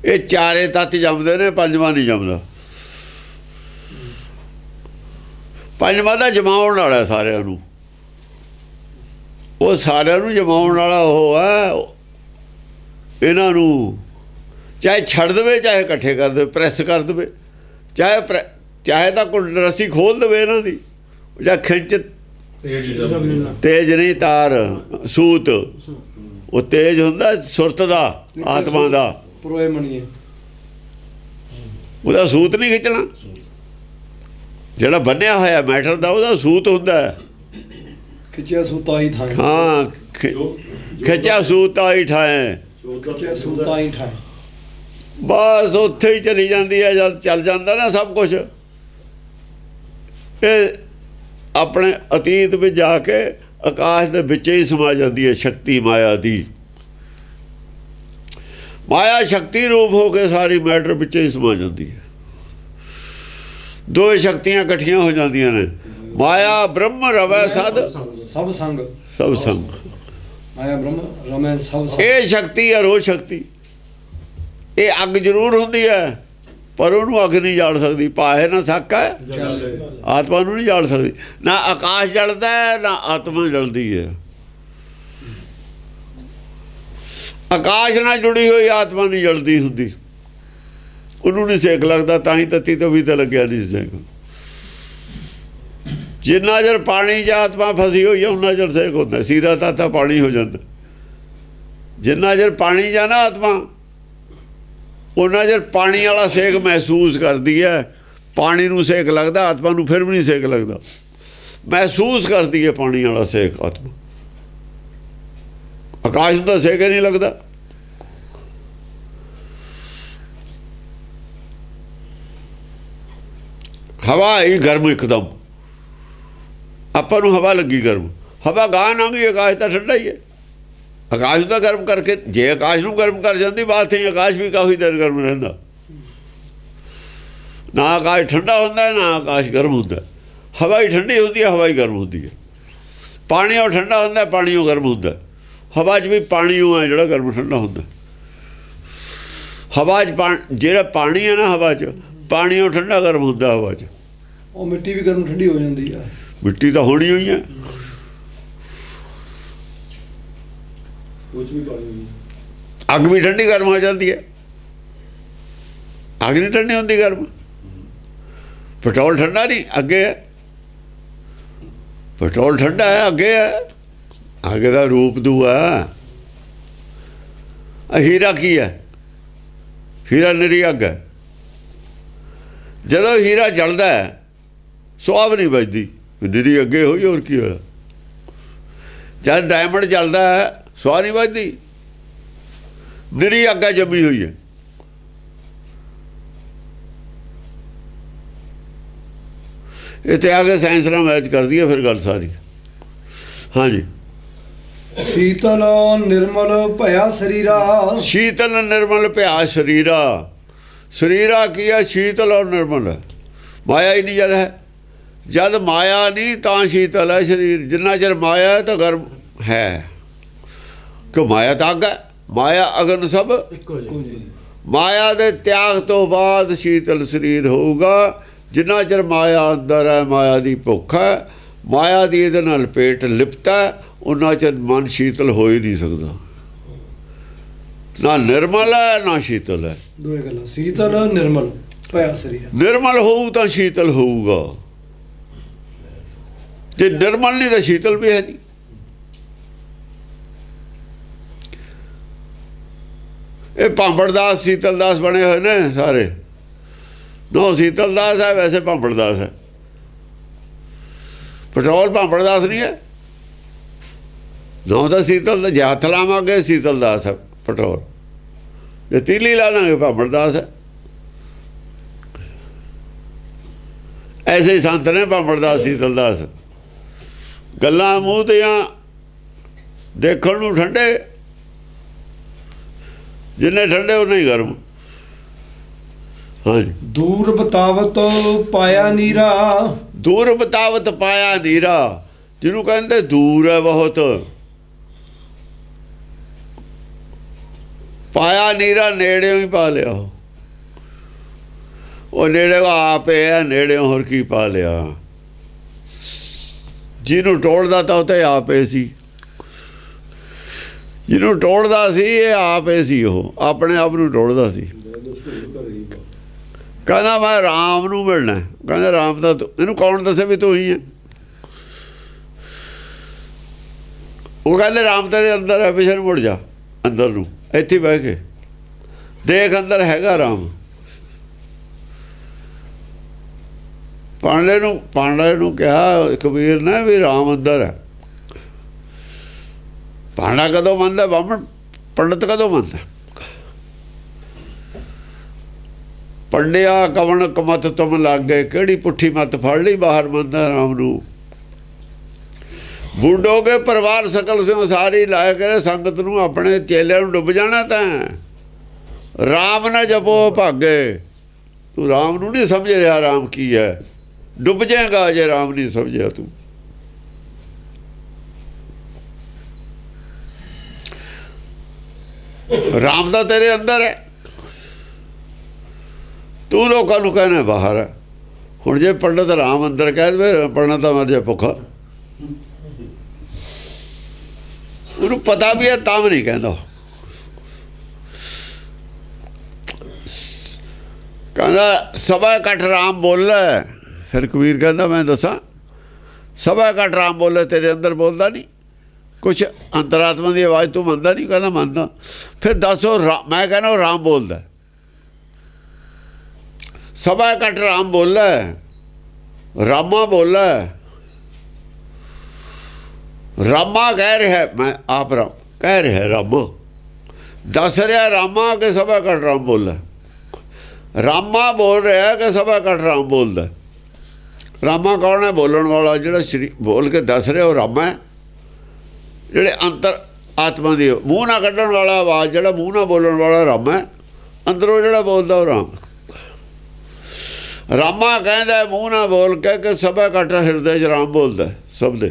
B: ਇਹ ਚਾਰੇ ਤੱਤ ਜੰਮਦੇ ਨੇ, ਪੰਜਵਾਂ ਨਹੀਂ ਜੰਮਦਾ। ਪੰਜਵਾਂ ਦਾ ਜਮਾਉਣ ਵਾਲਾ ਸਾਰਿਆਂ ਨੂੰ, ਉਹ ਸਾਰਿਆਂ ਨੂੰ ਜਮਾਉਣ ਵਾਲਾ ਉਹ ਹੈ। ਇਹਨਾਂ ਨੂੰ ਚਾਹੇ ਛੱਡ ਦੇਵੇ, ਚਾਹੇ ਇਕੱਠੇ ਕਰ ਦੇਵੇ, ਪ੍ਰੈਸ ਕਰ ਦੇਵੇ, ਚਾਹੇ ਤਾਂ ਕੋਈ ਰੱਸੀ ਖੋਲ ਦੇਵੇ ਇਹਨਾਂ ਦੀ, ਜਾਂ ਖਿੱਚ, ਤੇਜ ਨਹੀਂ ਤਾਰ, ਸੂਤ, ਉਹ ਤੇਜ ਹੁੰਦਾ ਸੁਰਤ ਦਾ, ਆਤਮਾ ਦਾ,
A: ਪਰੋਏ ਮਣੀਏ,
B: ਉਹਦਾ ਸੂਤ ਨਹੀਂ ਖਿੱਚਣਾ। ਜਿਹੜਾ ਬੰਨਿਆ ਹੋਇਆ ਮੈਟਰ ਦਾ ਉਹਦਾ ਸੂਤ ਹੁੰਦਾ,
A: ਖਿੱਚਿਆ ਸੂਤਾ ਹੀ ਥਾਂ।
B: ਹਾਂ, ਖਿੱਚਿਆ ਸੂਤਾ ਹੀ ਠਾਏ,
A: ਖਿੱਚਿਆ ਸੂਤਾ ਹੀ ਠਾਏ,
B: ਬਸ ਉੱਥੇ ਹੀ ਚਲੀ ਜਾਂਦੀ ਹੈ। ਜਦ ਚੱਲ ਜਾਂਦਾ ਨਾ ਸਭ ਕੁਛ, ਇਹ ਆਪਣੇ ਅਤੀਤ ਵਿੱਚ ਜਾ ਕੇ ਆਕਾਸ਼ ਦੇ ਵਿੱਚ ਹੀ ਸਮਾ ਜਾਂਦੀ ਹੈ ਸ਼ਕਤੀ ਮਾਇਆ ਦੀ। ਮਾਇਆ ਸ਼ਕਤੀ ਰੂਪ ਹੋ ਕੇ ਸਾਰੀ ਮੈਟਰ ਵਿੱਚ ਹੀ ਸਮਾ ਜਾਂਦੀ ਹੈ। ਦੋ ਸ਼ਕਤੀਆਂ ਇਕੱਠੀਆਂ ਹੋ ਜਾਂਦੀਆਂ ਨੇ, ਮਾਇਆ ਬ੍ਰਹਮ ਰਵੈ ਸਦ
A: ਸਭ ਸੰਗ,
B: ਸਭ ਸੰਗ।
A: ਮਾਇਆ ਬ੍ਰਹਮ ਰਮੈ ਸਭ ਸੰਗ।
B: ਇਹ ਸ਼ਕਤੀ ਹੈ ਰੋ ਸ਼ਕਤੀ। ਇਹ ਅੱਗ ਜ਼ਰੂਰ ਹੁੰਦੀ ਹੈ, ਪਰ ਉਹਨੂੰ ਅੱਗ ਨਹੀਂ ਜਾਲ ਸਕਦੀ। ਪਾਹੇ ਨਾ ਸੱਕ ਹੈ, ਆਤਮਾ ਨੂੰ ਨਹੀਂ ਜਾਲ ਸਕਦੀ। ਨਾ ਆਕਾਸ਼ ਜਲਦਾ ਹੈ, ਨਾ ਆਤਮਾ ਜਲਦੀ ਹੈ। ਆਕਾਸ਼ ਨਾਲ ਜੁੜੀ ਹੋਈ ਆਤਮਾ ਨਹੀਂ ਜਲਦੀ ਹੁੰਦੀ, ਉਹਨੂੰ ਨਹੀਂ ਸੇਕ ਲੱਗਦਾ। ਤਾਂ ਹੀ ਤੱਤੀ ਤੋਂ ਵੀ ਤਾਂ ਲੱਗਿਆ ਨਹੀਂ ਸੇਕ। ਜਿੰਨਾ ਚਿਰ ਪਾਣੀ 'ਚ ਆਤਮਾ ਫਸੀ ਹੋਈ ਹੈ ਉਹਨਾਂ ਚਿਰ ਸੇਕ ਹੁੰਦਾ। ਸੀਰਾ ਤਾਂ ਪਾਣੀ ਹੋ ਜਾਂਦਾ। ਜਿੰਨਾ ਚਿਰ ਪਾਣੀ 'ਚ ਆ ਨਾ ਆਤਮਾ, ਉਹਨਾਂ ਚਿਰ ਪਾਣੀ ਵਾਲਾ ਸੇਕ ਮਹਿਸੂਸ ਕਰਦੀ ਹੈ। ਪਾਣੀ ਨੂੰ ਸੇਕ ਲੱਗਦਾ, ਆਤਮਾ ਨੂੰ ਫਿਰ ਵੀ ਨਹੀਂ ਸੇਕ ਲੱਗਦਾ। ਮਹਿਸੂਸ ਕਰਦੀ ਹੈ ਪਾਣੀ ਵਾਲਾ ਸੇਕ ਆਤਮਾ। ਆਕਾਸ਼ ਨੂੰ ਤਾਂ ਸੇਕ ਹੀ ਨਹੀਂ ਲੱਗਦਾ। ਹਵਾ ਹੀ ਗਰਮ ਇੱਕਦਮ, ਆਪਾਂ ਨੂੰ ਹਵਾ ਲੱਗੀ ਗਰਮ। ਹਵਾ ਗਾਹ ਨਾ ਗਈ, ਆਕਾਸ਼ ਤਾਂ ਠੰਡਾ ਹੀ ਹੈ। ਆਕਾਸ਼ ਦਾ ਗਰਮ ਕਰਕੇ, ਜੇ ਆਕਾਸ਼ ਨੂੰ ਗਰਮ ਕਰ ਜਾਂਦੀ ਬਾਤ ਹੈ, ਆਕਾਸ਼ ਵੀ ਕਾਫੀ ਦੇਰ ਗਰਮ ਰਹਿੰਦਾ। ਨਾ ਆਕਾਸ਼ ਠੰਡਾ ਹੁੰਦਾ, ਨਾ ਆਕਾਸ਼ ਗਰਮ ਹੁੰਦਾ। ਹਵਾ ਹੀ ਠੰਡੀ ਹੁੰਦੀ ਹੈ, ਹਵਾ ਹੀ ਗਰਮ ਹੁੰਦੀ ਹੈ। ਪਾਣੀ ਉਹ ਠੰਡਾ ਹੁੰਦਾ, ਪਾਣੀ ਉਹ ਗਰਮ ਹੁੰਦਾ। ਹਵਾ 'ਚ ਵੀ ਪਾਣੀ ਉਹ ਹੈ ਜਿਹੜਾ ਗਰਮ ਠੰਡਾ ਹੁੰਦਾ। ਹਵਾ 'ਚ ਜਿਹੜਾ ਪਾਣੀ ਹੈ ਨਾ, ਹਵਾ 'ਚ ਪਾਣੀ ਉਹ ਠੰਡਾ ਗਰਮ ਹੁੰਦਾ। ਹਵਾ 'ਚ
A: ਉਹ ਮਿੱਟੀ ਵੀ ਗਰਮ ਠੰਡੀ ਹੋ ਜਾਂਦੀ ਹੈ।
B: ਮਿੱਟੀ ਤਾਂ ਹੋਣੀ ਹੋਈ ਹੈ। ਅੱਗ ਵੀ ਠੰਡੀ ਗਰਮ ਹੋ ਜਾਂਦੀ ਹੈ। ਅੱਗ ਨਹੀਂ ਠੰਡੀ ਹੁੰਦੀ, ਗਰਮ। ਪੈਟਰੋਲ ਠੰਡਾ ਨਹੀਂ, ਅੱਗੇ ਹੈ। ਪੈਟਰੋਲ ਠੰਡਾ ਹੈ, ਅੱਗੇ ਹੈ। ਅੱਗ ਦਾ ਰੂਪ ਦੂਆ। ਹੀਰਾ ਕੀ ਹੈ? ਹੀਰਾ ਨਿਰੀ ਅੱਗ ਹੈ। ਜਦੋਂ ਹੀਰਾ ਜਲਦਾ ਹੈ, ਸੁਆਹ ਨਹੀਂ ਵੱਜਦੀ, ਨਿਰੀ ਅੱਗੇ ਹੋਈ, ਹੋਰ ਕੀ ਹੋਇਆ? ਜਦ ਡਾਇਮੰਡ ਜਲਦਾ ਹੈ, ਸੁਆਹ ਨਹੀਂ ਵੱਜਦੀ, ਨਿਰੀ ਅੱਗ ਜੰਮੀ ਹੋਈ ਹੈ। ਇੱਥੇ ਆ ਕੇ ਸਾਇੰਸ ਨਾਲ ਮੈਚ ਕਰਦੀ ਹੈ ਫਿਰ ਗੱਲ ਸਾਰੀ। ਹਾਂਜੀ।
A: ਸ਼ੀਤਲ ਨਿਰਮਲ ਭਇਆ ਸਰੀਰਾ।
B: ਸ਼ੀਤਲ ਨਿਰਮਲ ਭਇਆ ਸਰੀਰਾ। ਸਰੀਰਾ ਕੀ ਹੈ? ਸ਼ੀਤਲ ਔਰ ਨਿਰਮਲ ਹੈ। ਮਾਇਆ ਹੀ ਨਹੀਂ ਜਦ ਹੈ। ਜਦ ਮਾਇਆ ਨਹੀਂ ਤਾਂ ਸ਼ੀਤਲ ਹੈ ਸਰੀਰ। ਜਿੰਨਾ ਚਿਰ ਮਾਇਆ ਹੈ ਤਾਂ ਗਰਮ ਹੈ, ਕਿ ਮਾਇਆ ਤਾਂ ਅੱਗ ਹੈ। ਮਾਇਆ ਅਗਨ ਸਭ ਮਾਇਆ ਦੇ ਤਿਆਗ ਤੋਂ ਬਾਅਦ ਸ਼ੀਤਲ ਸਰੀਰ ਹੋਊਗਾ। ਜਿੰਨਾ ਚਿਰ ਮਾਇਆ ਅੰਦਰ ਹੈ, ਮਾਇਆ ਦੀ ਭੁੱਖ ਹੈ, ਮਾਇਆ ਦੀ ਇਹਦੇ ਨਾਲ ਪੇਟ ਲਿਪਤਾ, ਉਹਨਾਂ ਚਿਰ ਮਨ ਸ਼ੀਤਲ ਹੋ ਹੀ ਨਹੀਂ ਸਕਦਾ। ਨਾ ਨਿਰਮਲ ਹੈ, ਨਾ ਸ਼ੀਤਲ ਹੈ।
A: ਦੋਏ ਗੱਲਾਂ, ਸ਼ੀਤਲ ਨਿਰਮਲ ਭਇਆ ਸਰੀਰ।
B: ਨਿਰਮਲ ਹੋਊ ਤਾਂ ਸ਼ੀਤਲ ਹੋਊਗਾ, ਜੇ ਨਿਰਮਲ ਨਹੀਂ ਤਾਂ ਸ਼ੀਤਲ ਵੀ ਹੈ ਨਹੀਂ। ਇਹ ਭਾਂਬੜਦਾਸ ਸ਼ੀਤਲਦਾਸ ਬਣੇ ਹੋਏ ਨੇ ਸਾਰੇ। ਨੋ ਸ਼ੀਤਲਦਾਸ ਹੈ, ਵੈਸੇ ਭਾਂਬੜਦਾਸ ਹੈ। ਪੈਟਰੋਲ ਭਾਂਬੜਦਾਸ ਨਹੀਂ ਹੈ। ਨਾ ਤਾਂ ਸੀਤਲ ਦਾ ਜੇ ਹੱਥ ਲਾਵਾਂਗੇ ਸੀਤਲ ਦਾਸ ਹੈ ਪੈਟਰੋਲ, ਜੇ ਤੀਲੀ ਲਾ ਦਾਂਗੇ ਭਾਂਬੜ ਦਾਸ ਹੈ। ਐਸੇ ਹੀ ਸੰਤ ਨੇ ਭਾਂਬੜ ਦਾਸ ਸੀਤਲ ਦਾਸ। ਗੱਲਾਂ ਮੂੰਹ ਦੀਆਂ ਦੇਖਣ ਨੂੰ ਠੰਡੇ, ਜਿੰਨੇ ਠੰਡੇ ਉਨੇ ਹੀ ਗਰਮ। ਹਾਂਜੀ,
A: ਦੂਰ ਬਤਾਵਤ ਪਾਇਆ ਨੀਰਾ।
B: ਦੂਰ ਬਤਾਵਤ ਪਾਇਆ ਨੀਰਾ, ਜਿਹਨੂੰ ਕਹਿੰਦੇ ਦੂਰ ਹੈ ਬਹੁਤ। ਪਾਇਆ ਨੀਰਾ, ਨੇੜਿਓਂ ਹੀ ਪਾ ਲਿਆ। ਉਹ ਨੇੜੇ ਆਪੇ ਹੈ, ਨੇੜਿਓਂ ਹੋਰ ਕੀ ਪਾ ਲਿਆ। ਜਿਹਨੂੰ ਟੋਲਦਾ ਤਾਂ ਉਹ ਤੇ ਆਪੇ ਸੀ, ਜਿਹਨੂੰ ਟੋਲਦਾ ਸੀ ਇਹ ਆਪੇ ਸੀ। ਉਹ ਆਪਣੇ ਆਪ ਨੂੰ ਟੋਲਦਾ ਸੀ। ਕਹਿੰਦਾ ਮੈਂ ਰਾਮ ਨੂੰ ਮਿਲਣਾ। ਕਹਿੰਦਾ ਰਾਮ ਦਾ ਇਹਨੂੰ ਕੌਣ ਦੱਸੇ ਵੀ ਤੂੰ ਹੀ ਹੈ। ਉਹ ਕਹਿੰਦੇ ਰਾਮ ਤੇਰੇ ਅੰਦਰ ਹੈ, ਪਿਛੇ ਨੂੰ ਮੁੜ ਜਾ ਅੰਦਰ ਨੂੰ, ਇੱਥੇ ਬਹਿ ਕੇ ਦੇਖ ਅੰਦਰ ਹੈਗਾ ਰਾਮ। ਪਾਂਡੇ ਨੂੰ ਕਿਹਾ ਕਬੀਰ ਨੇ ਵੀ ਰਾਮ ਅੰਦਰ ਹੈ। ਪਾਂਡਾ ਕਦੋਂ ਮੰਨਦਾ? ਬਾਹਮਣ ਪੰਡਤ ਕਦੋਂ ਮੰਨਦਾ? ਪੰਡਿਆ ਕਵਣ ਕਮਤ ਤੁਮ ਲਾਗੇ, ਕਿਹੜੀ ਪੁੱਠੀ ਮੱਤ ਫੜ ਲਈ, ਬਾਹਰ ਮੰਨਦਾ ਰਾਮ ਨੂੰ। ਬੁੱਢੋਗੇ ਪਰਿਵਾਰ ਸਕਲ ਸਿਓ ਸਾਰੀ, ਲਾਇਆ ਕਰੇ ਸੰਗਤ ਨੂੰ ਆਪਣੇ ਚੇਲਿਆਂ ਨੂੰ ਡੁੱਬ ਜਾਣਾ। ਤਾਂ ਰਾਮ ਨਾ ਜਪੋ ਭਾਗੇ। ਤੂੰ ਰਾਮ ਨੂੰ ਨਹੀਂ ਸਮਝ ਰਿਹਾ, ਰਾਮ ਕੀ ਹੈ, ਡੁੱਬ ਜਾਏਗਾ ਜੇ ਰਾਮ ਨਹੀਂ ਸਮਝਿਆ ਤੂੰ। ਰਾਮ ਦਾ ਤੇਰੇ ਅੰਦਰ ਹੈ, ਤੂੰ ਲੋਕਾਂ ਨੂੰ ਕਹਿਣਾ ਬਾਹਰ ਹੈ। ਹੁਣ ਜੇ ਪੰਡਤ ਰਾਮ ਅੰਦਰ ਕਹਿ ਦੇਵੇ, ਪੰਡਤ ਤਾਂ ਮਰ ਜਾ ਭੁੱਖਾ। ਉਹਨੂੰ ਪਤਾ ਵੀ ਹੈ ਤਾਂ ਵੀ ਨਹੀਂ ਕਹਿੰਦਾ। ਕਹਿੰਦਾ ਸਭਾ ਇਕੱਠ ਰਾਮ ਬੋਲੇ। ਫਿਰ ਕਬੀਰ ਕਹਿੰਦਾ ਮੈਂ ਦੱਸਾਂ, ਸਭਾ ਇਕੱਠ ਰਾਮ ਬੋਲੇ, ਤੇਰੇ ਅੰਦਰ ਬੋਲਦਾ ਨਹੀਂ ਕੁਛ? ਅੰਤਰਾਤਮਾ ਦੀ ਆਵਾਜ਼ ਤੂੰ ਮੰਨਦਾ ਨਹੀਂ? ਕਹਿੰਦਾ ਮੰਨਦਾ। ਫਿਰ ਦੱਸੋ ਮੈਂ ਕਹਿੰਦਾ ਉਹ ਰਾਮ ਬੋਲਦਾ। ਸਭਾ ਇਕੱਠ ਰਾਮ ਬੋਲੇ, ਰਾਮਾ ਬੋਲੇ। ਰਾਮਾ ਕਹਿ ਰਿਹਾ, ਮੈਂ ਆਪ ਰਾਮ ਕਹਿ ਰਿਹਾ, ਰਾਮਾ ਦੱਸ ਰਿਹਾ ਰਾਮਾ ਕਿ ਸਭਾ ਇਕੱਠ ਰਾਮ ਬੋਲੇ। ਰਾਮਾ ਬੋਲ ਰਿਹਾ ਕਿ ਸਭਾ ਇਕੱਠ ਰਾਮ ਬੋਲਦਾ। ਰਾਮਾ ਕੌਣ ਹੈ? ਬੋਲਣ ਵਾਲਾ, ਜਿਹੜਾ ਸ਼੍ਰੀ ਬੋਲ ਕੇ ਦੱਸ ਰਿਹਾ ਉਹ ਰਾਮਾ ਹੈ। ਜਿਹੜੇ ਅੰਤਰ ਆਤਮਾ ਦੀ ਮੂੰਹ ਨਾ ਕੱਢਣ ਵਾਲਾ ਆਵਾਜ਼, ਜਿਹੜਾ ਮੂੰਹ ਨਾ ਬੋਲਣ ਵਾਲਾ ਰਾਮਾ ਹੈ। ਅੰਦਰੋਂ ਜਿਹੜਾ ਬੋਲਦਾ ਉਹ ਰਾਮ। ਰਾਮਾ ਕਹਿੰਦਾ ਮੂੰਹ ਨਾ ਬੋਲ ਕੇ ਸਭਾ ਇਕੱਠ ਹਿਰਦੇ 'ਚ ਰਾਮ ਬੋਲਦਾ ਸਭ ਦੇ।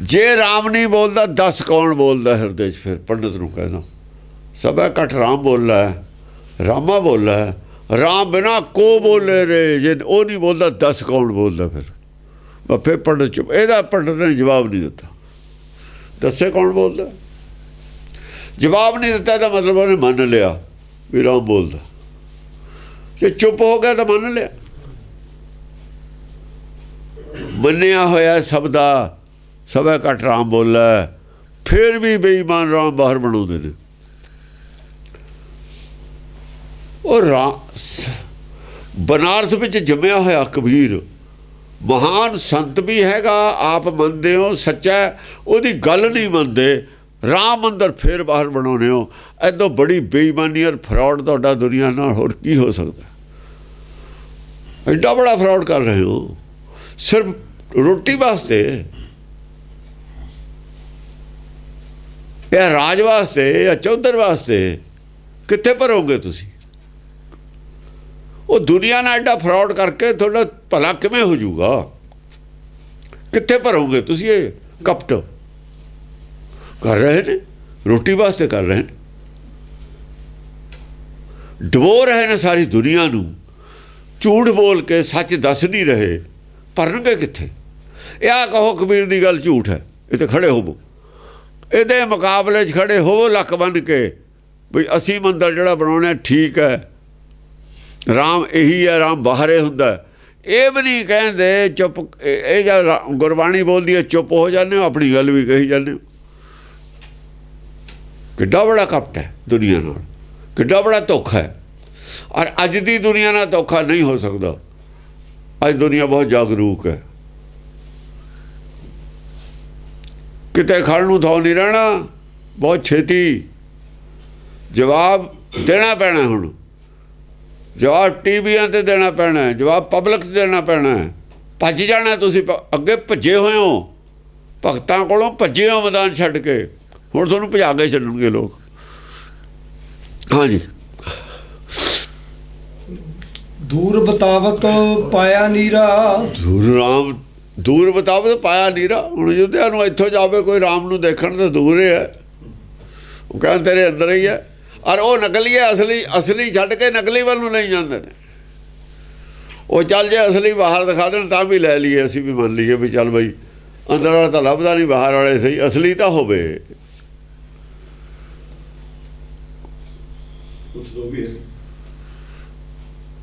B: ਜੇ ਰਾਮ ਨਹੀਂ ਬੋਲਦਾ ਦੱਸ ਕੌਣ ਬੋਲਦਾ ਹਿਰਦੇ 'ਚ? ਫਿਰ ਪੰਡਤ ਨੂੰ ਕਹਿੰਦਾ ਸਭਾ ਇਕੱਠ ਰਾਮ ਬੋਲਦਾ, ਰਾਮਾ ਬੋਲਦਾ। ਰਾਮ ਬਿਨਾ ਕੋ ਬੋਲੇ ਰੇ, ਜੇ ਉਹ ਨਹੀਂ ਬੋਲਦਾ ਦੱਸ ਕੌਣ ਬੋਲਦਾ? ਫਿਰ ਪੰਡਤ ਚੁੱਪ। ਇਹਦਾ ਪੰਡਤ ਨੇ ਜਵਾਬ ਨਹੀਂ ਦਿੱਤਾ। ਦੱਸੇ ਕੌਣ ਬੋਲਦਾ? ਜਵਾਬ ਨਹੀਂ ਦਿੱਤਾ ਤਾਂ ਮਤਲਬ ਉਹਨੇ ਮੰਨ ਲਿਆ ਵੀ ਰਾਮ ਬੋਲਦਾ। ਜੇ ਚੁੱਪ ਹੋ ਗਿਆ ਤਾਂ ਮੰਨ ਲਿਆ। ਮੰਨਿਆ ਹੋਇਆ ਸਭ ਦਾ ਸਭਾ ਇਕੱਠ ਰਾਮ ਬੋਲਾ, ਫਿਰ ਵੀ ਬੇਈਮਾਨ ਰਾਮ ਬਾਹਰ ਬਣਾਉਂਦੇ ਨੇ। ਉਹ ਬਨਾਰਸ ਵਿੱਚ ਜੰਮਿਆ ਹੋਇਆ ਕਬੀਰ ਮਹਾਨ ਸੰਤ ਵੀ ਹੈਗਾ, ਆਪ ਮੰਨਦੇ ਹੋ ਸੱਚਾ, ਉਹਦੀ ਗੱਲ ਨਹੀਂ ਮੰਨਦੇ। ਰਾਮ ਮੰਦਰ ਫਿਰ ਬਾਹਰ ਬਣਾਉਂਦੇ ਹੋ। ਐਦੋਂ ਬੜੀ ਬੇਈਮਾਨੀ ਔਰ ਫਰਾਡ ਤੁਹਾਡਾ ਦੁਨੀਆ ਨਾਲ ਹੋਰ ਕੀ ਹੋ ਸਕਦਾ? ਐਡਾ ਬੜਾ ਫਰਾਡ ਕਰ ਰਹੇ ਹੋ ਸਿਰਫ ਰੋਟੀ ਵਾਸਤੇ, ਜਾਂ ਰਾਜ ਵਾਸਤੇ, ਜਾਂ ਚੌਧਰ ਵਾਸਤੇ। ਕਿੱਥੇ ਭਰੋਗੇ ਤੁਸੀਂ? ਉਹ ਦੁਨੀਆ ਨਾਲ ਐਡਾ ਫਰਾਡ ਕਰਕੇ ਤੁਹਾਡਾ ਭਲਾ ਕਿਵੇਂ ਹੋ ਜਾਊਗਾ? ਕਿੱਥੇ ਭਰੋਗੇ ਤੁਸੀਂ? ਇਹ ਕਪਟ ਕਰ ਰਹੇ ਨੇ, ਰੋਟੀ ਵਾਸਤੇ ਕਰ ਰਹੇ ਨੇ, ਡਬੋ ਰਹੇ ਨੇ ਸਾਰੀ ਦੁਨੀਆ ਨੂੰ। ਝੂਠ ਬੋਲ ਕੇ ਸੱਚ ਦੱਸ ਨਹੀਂ ਰਹੇ, ਭਰਨਗੇ ਕਿੱਥੇ? ਇਹ ਆ ਕਹੋ ਕਬੀਰ ਦੀ ਗੱਲ ਝੂਠ ਹੈ, ਇਹ ਤੇ ਖੜੇ ਹੋਵੋ, ਇਹਦੇ ਮੁਕਾਬਲੇ 'ਚ ਖੜੇ ਹੋਵੋ ਲੱਕ ਬੰਨ ਕੇ ਵੀ ਅਸੀਂ ਮੰਦਰ ਜਿਹੜਾ ਬਣਾਉਣਾ ਠੀਕ ਹੈ, ਰਾਮ ਇਹੀ ਹੈ, ਰਾਮ ਬਾਹਰੇ ਹੁੰਦਾ। ਇਹ ਵੀ ਨਹੀਂ ਕਹਿੰਦੇ ਚੁੱਪ। ਇਹ ਜਦ ਗੁਰਬਾਣੀ ਬੋਲਦੀ ਹੈ ਚੁੱਪ ਹੋ ਜਾਂਦੇ ਹੋ, ਆਪਣੀ ਗੱਲ ਵੀ ਕਹੀ ਜਾਂਦੇ ਹੋ। ਕਿੱਡਾ ਬੜਾ ਕਪਟ ਹੈ ਦੁਨੀਆ ਨਾਲ, ਕਿੱਡਾ ਬੜਾ ਧੋਖਾ ਹੈ। ਔਰ ਅੱਜ ਦੀ ਦੁਨੀਆ ਨਾਲ ਧੋਖਾ ਨਹੀਂ ਹੋ ਸਕਦਾ। ਅੱਜ ਦੁਨੀਆ ਬਹੁਤ ਜਾਗਰੂਕ ਹੈ। किते खड़न नूं थां नहीं रहना, बहुत छेती जवाब देना पैना। हुण जवाब टीवियां ते देना पैना है, जवाब पब्लिक देना पैना है। भज जाना, तुसीं अगे भजे हुए हो, भगतां कोलों भजे हो मैदान छड्ड के, हुण तुहानूं भजा के छड्डणगे लोग। हाँ जी।
A: दूर बतावत पाया नीरा,
B: दूर बतावत पाया नीरा। हुण युद्धिया नूं इत्थों जावे कोई राम नूं देखण तो दूर ही है, वो कहण तेरे अंदर ही है। और वो नकली है, असली छड्ड के नकली वल नूं नहीं जांदे ने। वो चल जे असली बाहर दिखा देण तां भी लै लईए, असीं भी मन लईए भी चल बई अंदर वाला तां लभदा नहीं, बाहर वाले सही, असली तां होवे।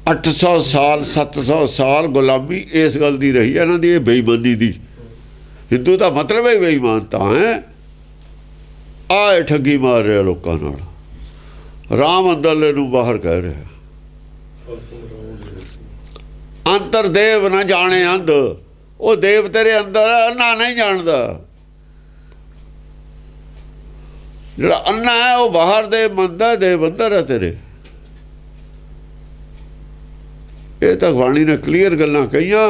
B: 800 साल 700 साल गुलामी इस गल की रही है, इन्हां दी बेईमानी दी। हिंदू का मतलब है बेईमानता है, आए ठगी मार रहे लोगों नाल। राम अंदरले नूं बाहर कह रहा, अंतर देव ना जाने अंध। वो देव तेरे अंदर अन्ना नहीं जानता, जिहड़ा अन्ना है वो बाहर देव मनदा, देव अंदर है तेरे। ये तो बाणी ने क्लीयर गल्लां कहियां।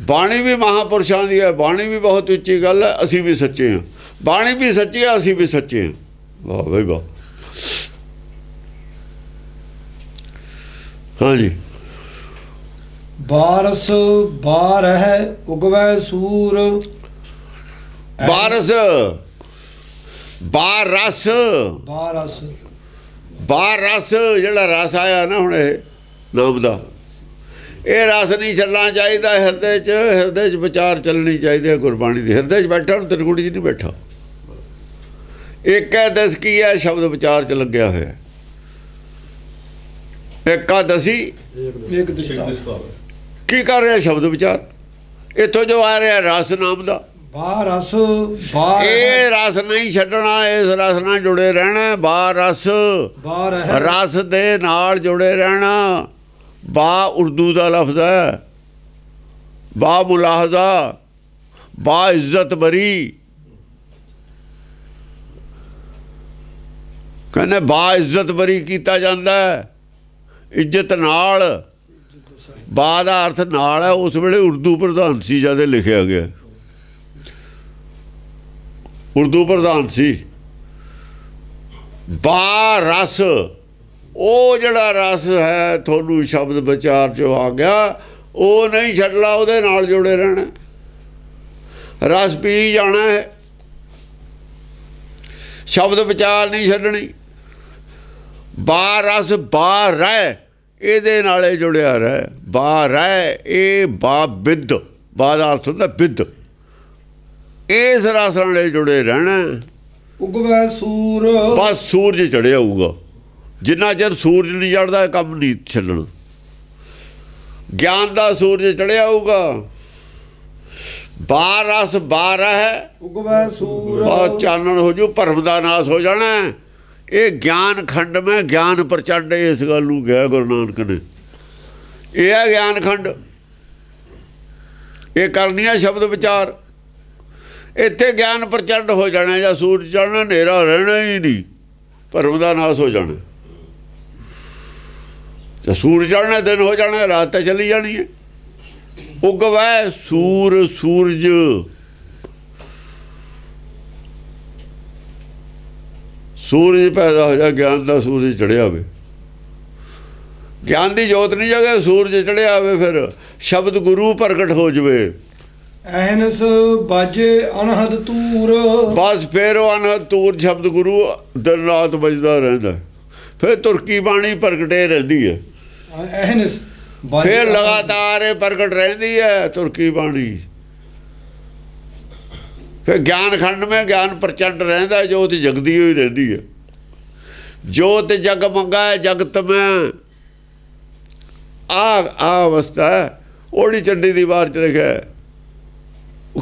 B: बाणी भी महापुरुषां दी है, बाणी भी बहुत उच्ची गल है, असीं भी सच्चे हैं। बाणी भी सच्ची है, असीं भी सच्चे हैं। वाह भाई वाह। हाँ जी।
A: बारस बार है उगवै सूर,
B: बारस बार रस,
A: बारस
B: बार रस जिहड़ा रस आया ना हुण ये नाम दा, ये रस नहीं छड्डना चाहिए हिरदे च विचार चलनी चाहिए गुरबाणी दी। हिरदे च बैठा हुण त्रिकुटी च नहीं बैठा। एक है दस की है शब्द विचार च लग्या होया, एका दसी
A: एक दिशा
B: की कर रहा शब्द विचार। इत्थों जो आ रहा रस नाम दा,
A: बारस बार
B: ये रस नहीं छड्डना, इस रस नाल जुड़े रहना। बार रस,
A: बार है
B: रस दे नाल जुड़े रहना। बा उर्दू का लफ्ज़ है, बा मुलाहजा, बा इज्जत बरी। कहने बा इज्जत बरी किया जाता है, इज्जत नाल। बा का अर्थ नाल है। उस वेले उर्दू प्रधान सी जद लिखा गया, उर्दू प्रधान सी। बा रस, वो जड़ा रस है थोनू शब्द विचार चो आ गया, वो नहीं छड्डना, उहदे नाल जुड़े रहना। रस पी जाना है, शब्द विचार नहीं छड्डनी। बा रस बा रह, ਇਹਦੇ ਨਾਲੇ जुड़िया रह। बा रह ये बा बिद, बा ਦਾ अर्थ ਹੁੰਦਾ बिद। इस रस नाले जुड़े रहना।
A: उगवै सूर,
B: बस सूरज चढ़िया होऊगा, जिन्ना चਿਰ सूरज नहीं चढ़दा काम नहीं छड्डਣਾ। ज्ञान का सूरज चढ़िया होऊगा। बा रस बार है,
A: उगवै सूर,
B: बहुत चानण हो जू, भरम का नाश हो जाना। ये ज्ञान खंड में ज्ञान प्रचंड, इस गल नूं कहा गुरु नानक ने। यह है ज्ञान खंड, ये करनी है शब्द विचार। इत्थे ज्ञान प्रचंड हो जाना, या सूरज चढ़ना, नेरा रहना ही नहीं, भरम का नाश हो जाना। तो सूरज चढ़ना दिन हो जाना, रात तो चली जानी है। उगवै सूर, सूरज सूरज पैदा हो जाए, ज्ञान का सूरज चढ़िया हो। ज्ञान की जोत नहीं जगे, सूरज चढ़िया हो, फिर शब्द गुरु प्रगट हो जाए।
A: अहनस बाजे अनहद तूर,
B: बस फिर वो अनहद तूर शब्द गुरु दिन रात बजदा रहता है। फिर तुरकी बाणी प्रगटे रहती है,
A: अहनस
B: फिर लगातार प्रगट रहती है तुरकी बाणी। फिर ज्ञान खंड में ज्ञान प्रचंड रहता है, जोत जगदी हुई रहती है। जोत जग मंगा है जगत में, आ अवस्था है। ओड़ी चंडी दी वार च लिखा है,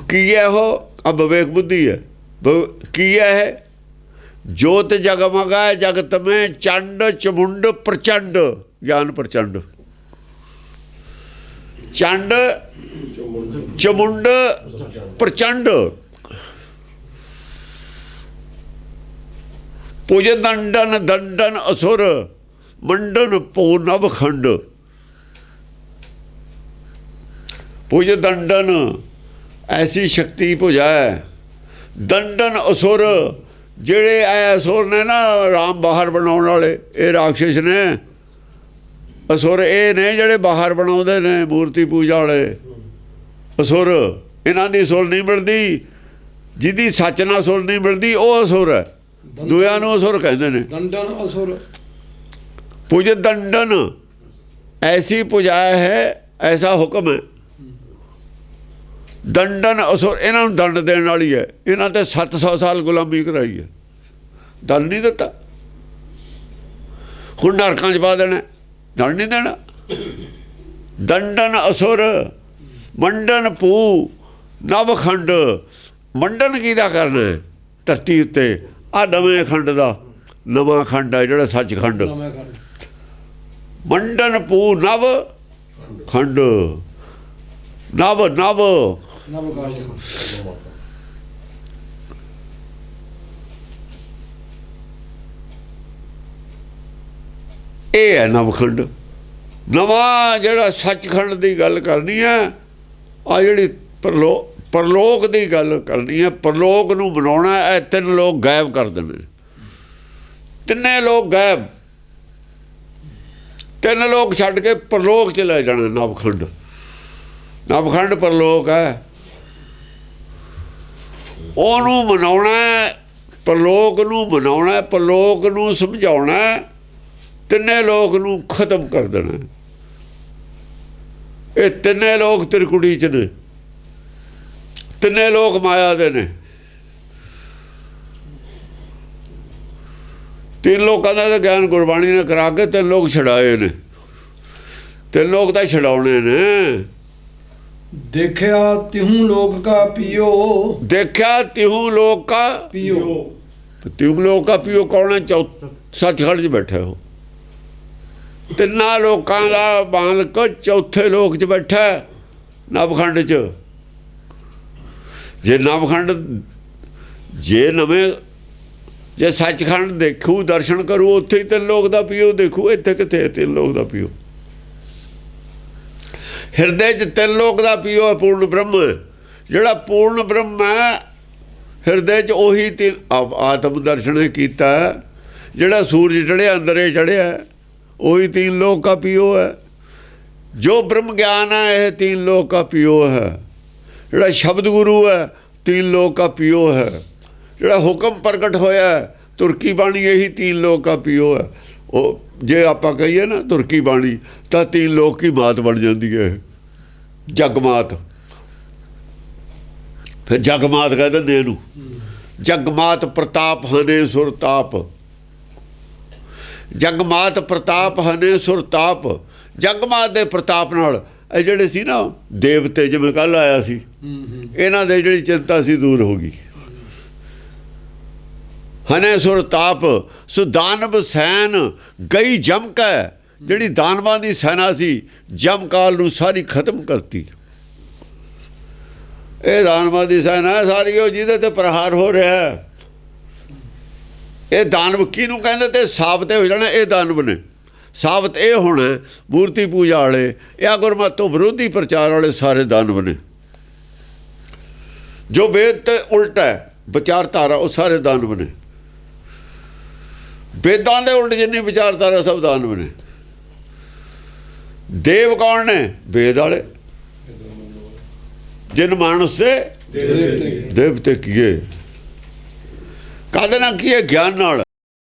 B: की है वो अब विवेक बुद्धि है। की है जोत जगमगा है जगत में, चंड चमुंड प्रचंड, ज्ञान प्रचंड। चंड चमुंड प्रचंड, ਪੁਜ ਦੰਡਨ ਦੰਡਨ ਅਸੁਰ ਮੰਡਨ ਪੋ ਨਭ ਖੰਡ। ਪੁਜ ਦੰਡਨ ਐਸੀ ਸ਼ਕਤੀ ਭੁਜਾਏ, ਦੰਡਨ ਅਸੁਰ ਜਿਹੜੇ ਐ ਅਸੁਰ ਨੇ ਨਾ ਰਾਮ ਬਾਹਰ ਬਣਾਉਣ ਵਾਲੇ, ਇਹ ਰਾਖਸ਼ ਨੇ। ਅਸੁਰ ਇਹ ਨੇ ਜਿਹੜੇ ਬਾਹਰ ਬਣਾਉਂਦੇ ਨੇ ਮੂਰਤੀ ਪੂਜਾ ਵਾਲੇ ਅਸੁਰ। ਇਹਨਾਂ ਦੀ ਸੁਰ ਨਹੀਂ ਮਿਲਦੀ, ਜਿਹਦੀ ਸੱਚ ਨਾਲ ਸੁਰ ਨਹੀਂ ਮਿਲਦੀ ਉਹ ਅਸੁਰ ਹੈ। ਦੂਆਂ ਨੂੰ ਅਸੁਰ ਕਹਿੰਦੇ ਨੇ।
A: ਦੰਡਨ ਅਸੁਰ
B: ਪੁਜ ਦੰਡਨ ਐਸੀ ਪੁਜਾਇਆ ਹੈ, ਐਸਾ ਹੁਕਮ ਹੈ। ਦੰਡਨ ਅਸੁਰ ਇਹਨਾਂ ਨੂੰ ਦੰਡ ਦੇਣ ਵਾਲੀ ਹੈ। ਇਹਨਾਂ ਤੇ 700 ਸਾਲ ਗੁਲਾਮੀ ਕਰਾਈ ਹੈ, ਦੰਡ ਨਹੀਂ ਦਿੱਤਾ। ਹੁਣ ਨਰਕਾਂ 'ਚ ਪਾ ਦੇਣਾ, ਦੰਡ ਨਹੀਂ ਦੇਣਾ। ਦੰਡਨ ਅਸੁਰ ਮੰਡਨ ਪੂ ਨਵ ਖੰਡ। ਮੰਡਨ ਕਿਹਦਾ ਕਰਨਾ ਹੈ ਧਰਤੀ ਉੱਤੇ? ਆਹ ਨਵੇਂ ਖੰਡ ਦਾ, ਨਵਾਂ ਖੰਡ ਹੈ ਜਿਹੜਾ ਸੱਚਖੰਡ। ਮੰਡਨ ਪੂ ਨਵ ਖੰਡ। ਨਵ ਨਵ ਇਹ ਹੈ ਨਵਖੰਡ। ਨਵਾਂ ਜਿਹੜਾ ਸੱਚਖੰਡ ਦੀ ਗੱਲ ਕਰਨੀ ਹੈ, ਆ ਜਿਹੜੀ ਪਰਲੋਕ ਦੀ ਗੱਲ ਕਰਨੀ ਹੈ। ਪਰਲੋਕ ਨੂੰ ਬਣਾਉਣਾ। ਇਹ ਤਿੰਨ ਲੋਕ ਗਾਇਬ ਕਰ ਦੇਣੇ, ਤਿੰਨੇ ਲੋਕ ਗਾਇਬ। ਤਿੰਨ ਲੋਕ ਛੱਡ ਕੇ ਪਰਲੋਕ ਚ ਲੈ ਜਾਣਾ। ਨਵਖੰਡ, ਨਵਖੰਡ ਪਰਲੋਕ ਹੈ। ਉਹਨੂੰ ਮਨਾਉਣਾ, ਪਰਲੋਕ ਨੂੰ ਮਨਾਉਣਾ, ਪਰਲੋਕ ਨੂੰ ਸਮਝਾਉਣਾ, ਤਿੰਨੇ ਲੋਕ ਨੂੰ ਖਤਮ ਕਰ ਦੇਣਾ। ਇਹ ਤਿੰਨੇ ਲੋਕ ਤਿਰਕੁੜੀ 'ਚ ਨੇ, ਤਿੰਨੇ ਲੋਕ ਮਾਇਆ ਦੇ ਨੇ। ਤਿੰਨ ਲੋਕਾਂ ਦਾ ਤਾਂ ਗਿਆਨ ਗੁਰਬਾਣੀ ਨੇ ਕਰਾ ਕੇ ਤਿੰਨ ਲੋਕ ਛਡਾਏ ਨੇ। ਤਿੰਨ ਲੋਕ ਤਾਂ ਛਡਾਉਣੇ ਨੇ।
A: ਦੇਖਿਆ ਤਿਹੂ ਲੋਕ ਕਾ ਪੀਓ। ਦੇਖਿਆ
B: ਤਿਹੂ ਲੋਕ ਕਾ
A: ਪੀਓ।
B: ਤਿਹੂ ਲੋਕ ਕਾ ਪੀਓ ਕੌਣ ਹੈ? ਸੱਚਖੰਡ 'ਚ ਬੈਠਾ ਉਹ। ਤਿੰਨਾਂ ਲੋਕਾਂ ਦਾ ਮਾਲਕ ਚੌਥੇ ਲੋਕ 'ਚ ਬੈਠਾ ਨਵਖੰਡ 'ਚ। ਜੇ ਨਵਖੰਡ, ਜੇ ਨਵੇਂ, ਜੇ ਸੱਚਖੰਡ ਦੇਖੂ, ਦਰਸ਼ਨ ਕਰੂ, ਉੱਥੇ ਹੀ ਤਿੰਨ ਲੋਕ ਦਾ ਪੀਓ ਦੇਖੂ। ਇੱਥੇ ਕਿੱਥੇ ਤਿੰਨ ਲੋਕ ਦਾ ਪੀਓ? ਹਿਰਦੇ 'ਚ ਤਿੰਨ ਲੋਕ ਦਾ ਪੀਓ ਹੈ ਪੂਰਨ ਬ੍ਰਹਮ। ਜਿਹੜਾ ਪੂਰਨ ਬ੍ਰਹਮ ਹੈ ਹਿਰਦੇ 'ਚ, ਉਹੀ ਆਤਮ ਦਰਸ਼ਨ ਕੀਤਾ। ਜਿਹੜਾ ਸੂਰਜ ਚੜ੍ਹਿਆ ਅੰਦਰੇ ਚੜ੍ਹਿਆ, ਉਹੀ तीन लोक का पियो है। जो ब्रह्म ज्ञान है यह तीन लोक का पियो है। जोड़ा शब्द गुरु है तीन लोक का पियो है। जोड़ा हुक्म प्रगट होया तुरकी बाणी यही तीन लोक का पियो है। वो जे आप कहिए ना तुरकी बाणी तो तीन लोक की मात बन जाती है, जगमात। फिर जगमात कह देंगे इहनूं। जगमात प्रताप हने सुरताप। जगमात प्रताप हने सुरताप। जगमात दे प्रताप नाल ਇਹ ਜਿਹੜੇ ਸੀ ਨਾ ਦੇਵਤੇ, ਜਿਵੇਂ ਕੱਲ ਆਇਆ ਸੀ, ਇਹਨਾਂ ਦੇ ਜਿਹੜੀ ਚਿੰਤਾ ਸੀ ਦੂਰ ਹੋ ਗਈ। ਹਨੇ ਸੁਰਤਾਪ ਸੋ ਦਾਨਵ ਸੈਨ ਗਈ ਜਮ ਕੈ। ਜਿਹੜੀ ਦਾਨਵਾਂ ਦੀ ਸੈਨਾ ਸੀ ਜਮਕਾਲ ਨੂੰ ਸਾਰੀ ਖਤਮ ਕਰਤੀ। ਇਹ ਦਾਨਵਾਂ ਦੀ ਸੈਨਾ ਸਾਰੀ ਉਹ ਜਿਹਦੇ ਤੇ ਪ੍ਰਹਾਰ ਹੋ ਰਿਹਾ। ਇਹ ਦਾਨਵ ਕਿਹਨੂੰ ਕਹਿੰਦੇ? ਤੇ ਸਾਬਤ ਹੋ ਜਾਣਾ ਇਹ ਦਾਨਵ ਨੇ। ਸਾਬਤ ਇਹ ਹੋਣਾ ਮੂਰਤੀ ਪੂਜਾ ਵਾਲੇ, ਇਹ ਗੁਰਮਤਿ ਤੋਂ ਵਿਰੋਧੀ ਪ੍ਰਚਾਰ ਵਾਲੇ ਸਾਰੇ ਦਾਨਵ ਨੇ। ਜੋ ਵੇਦ ਤੇ ਉਲਟ ਹੈ ਵਿਚਾਰਧਾਰਾ, ਉਹ ਸਾਰੇ ਦਾਨਵ ਨੇ। वेदां दे उल्ट जिन्नी विचारधारा सब दानव ने। देव कौन ने? वेद वाले। जिन मानस से देवते किए, कहते ना किए ज्ञान नाल।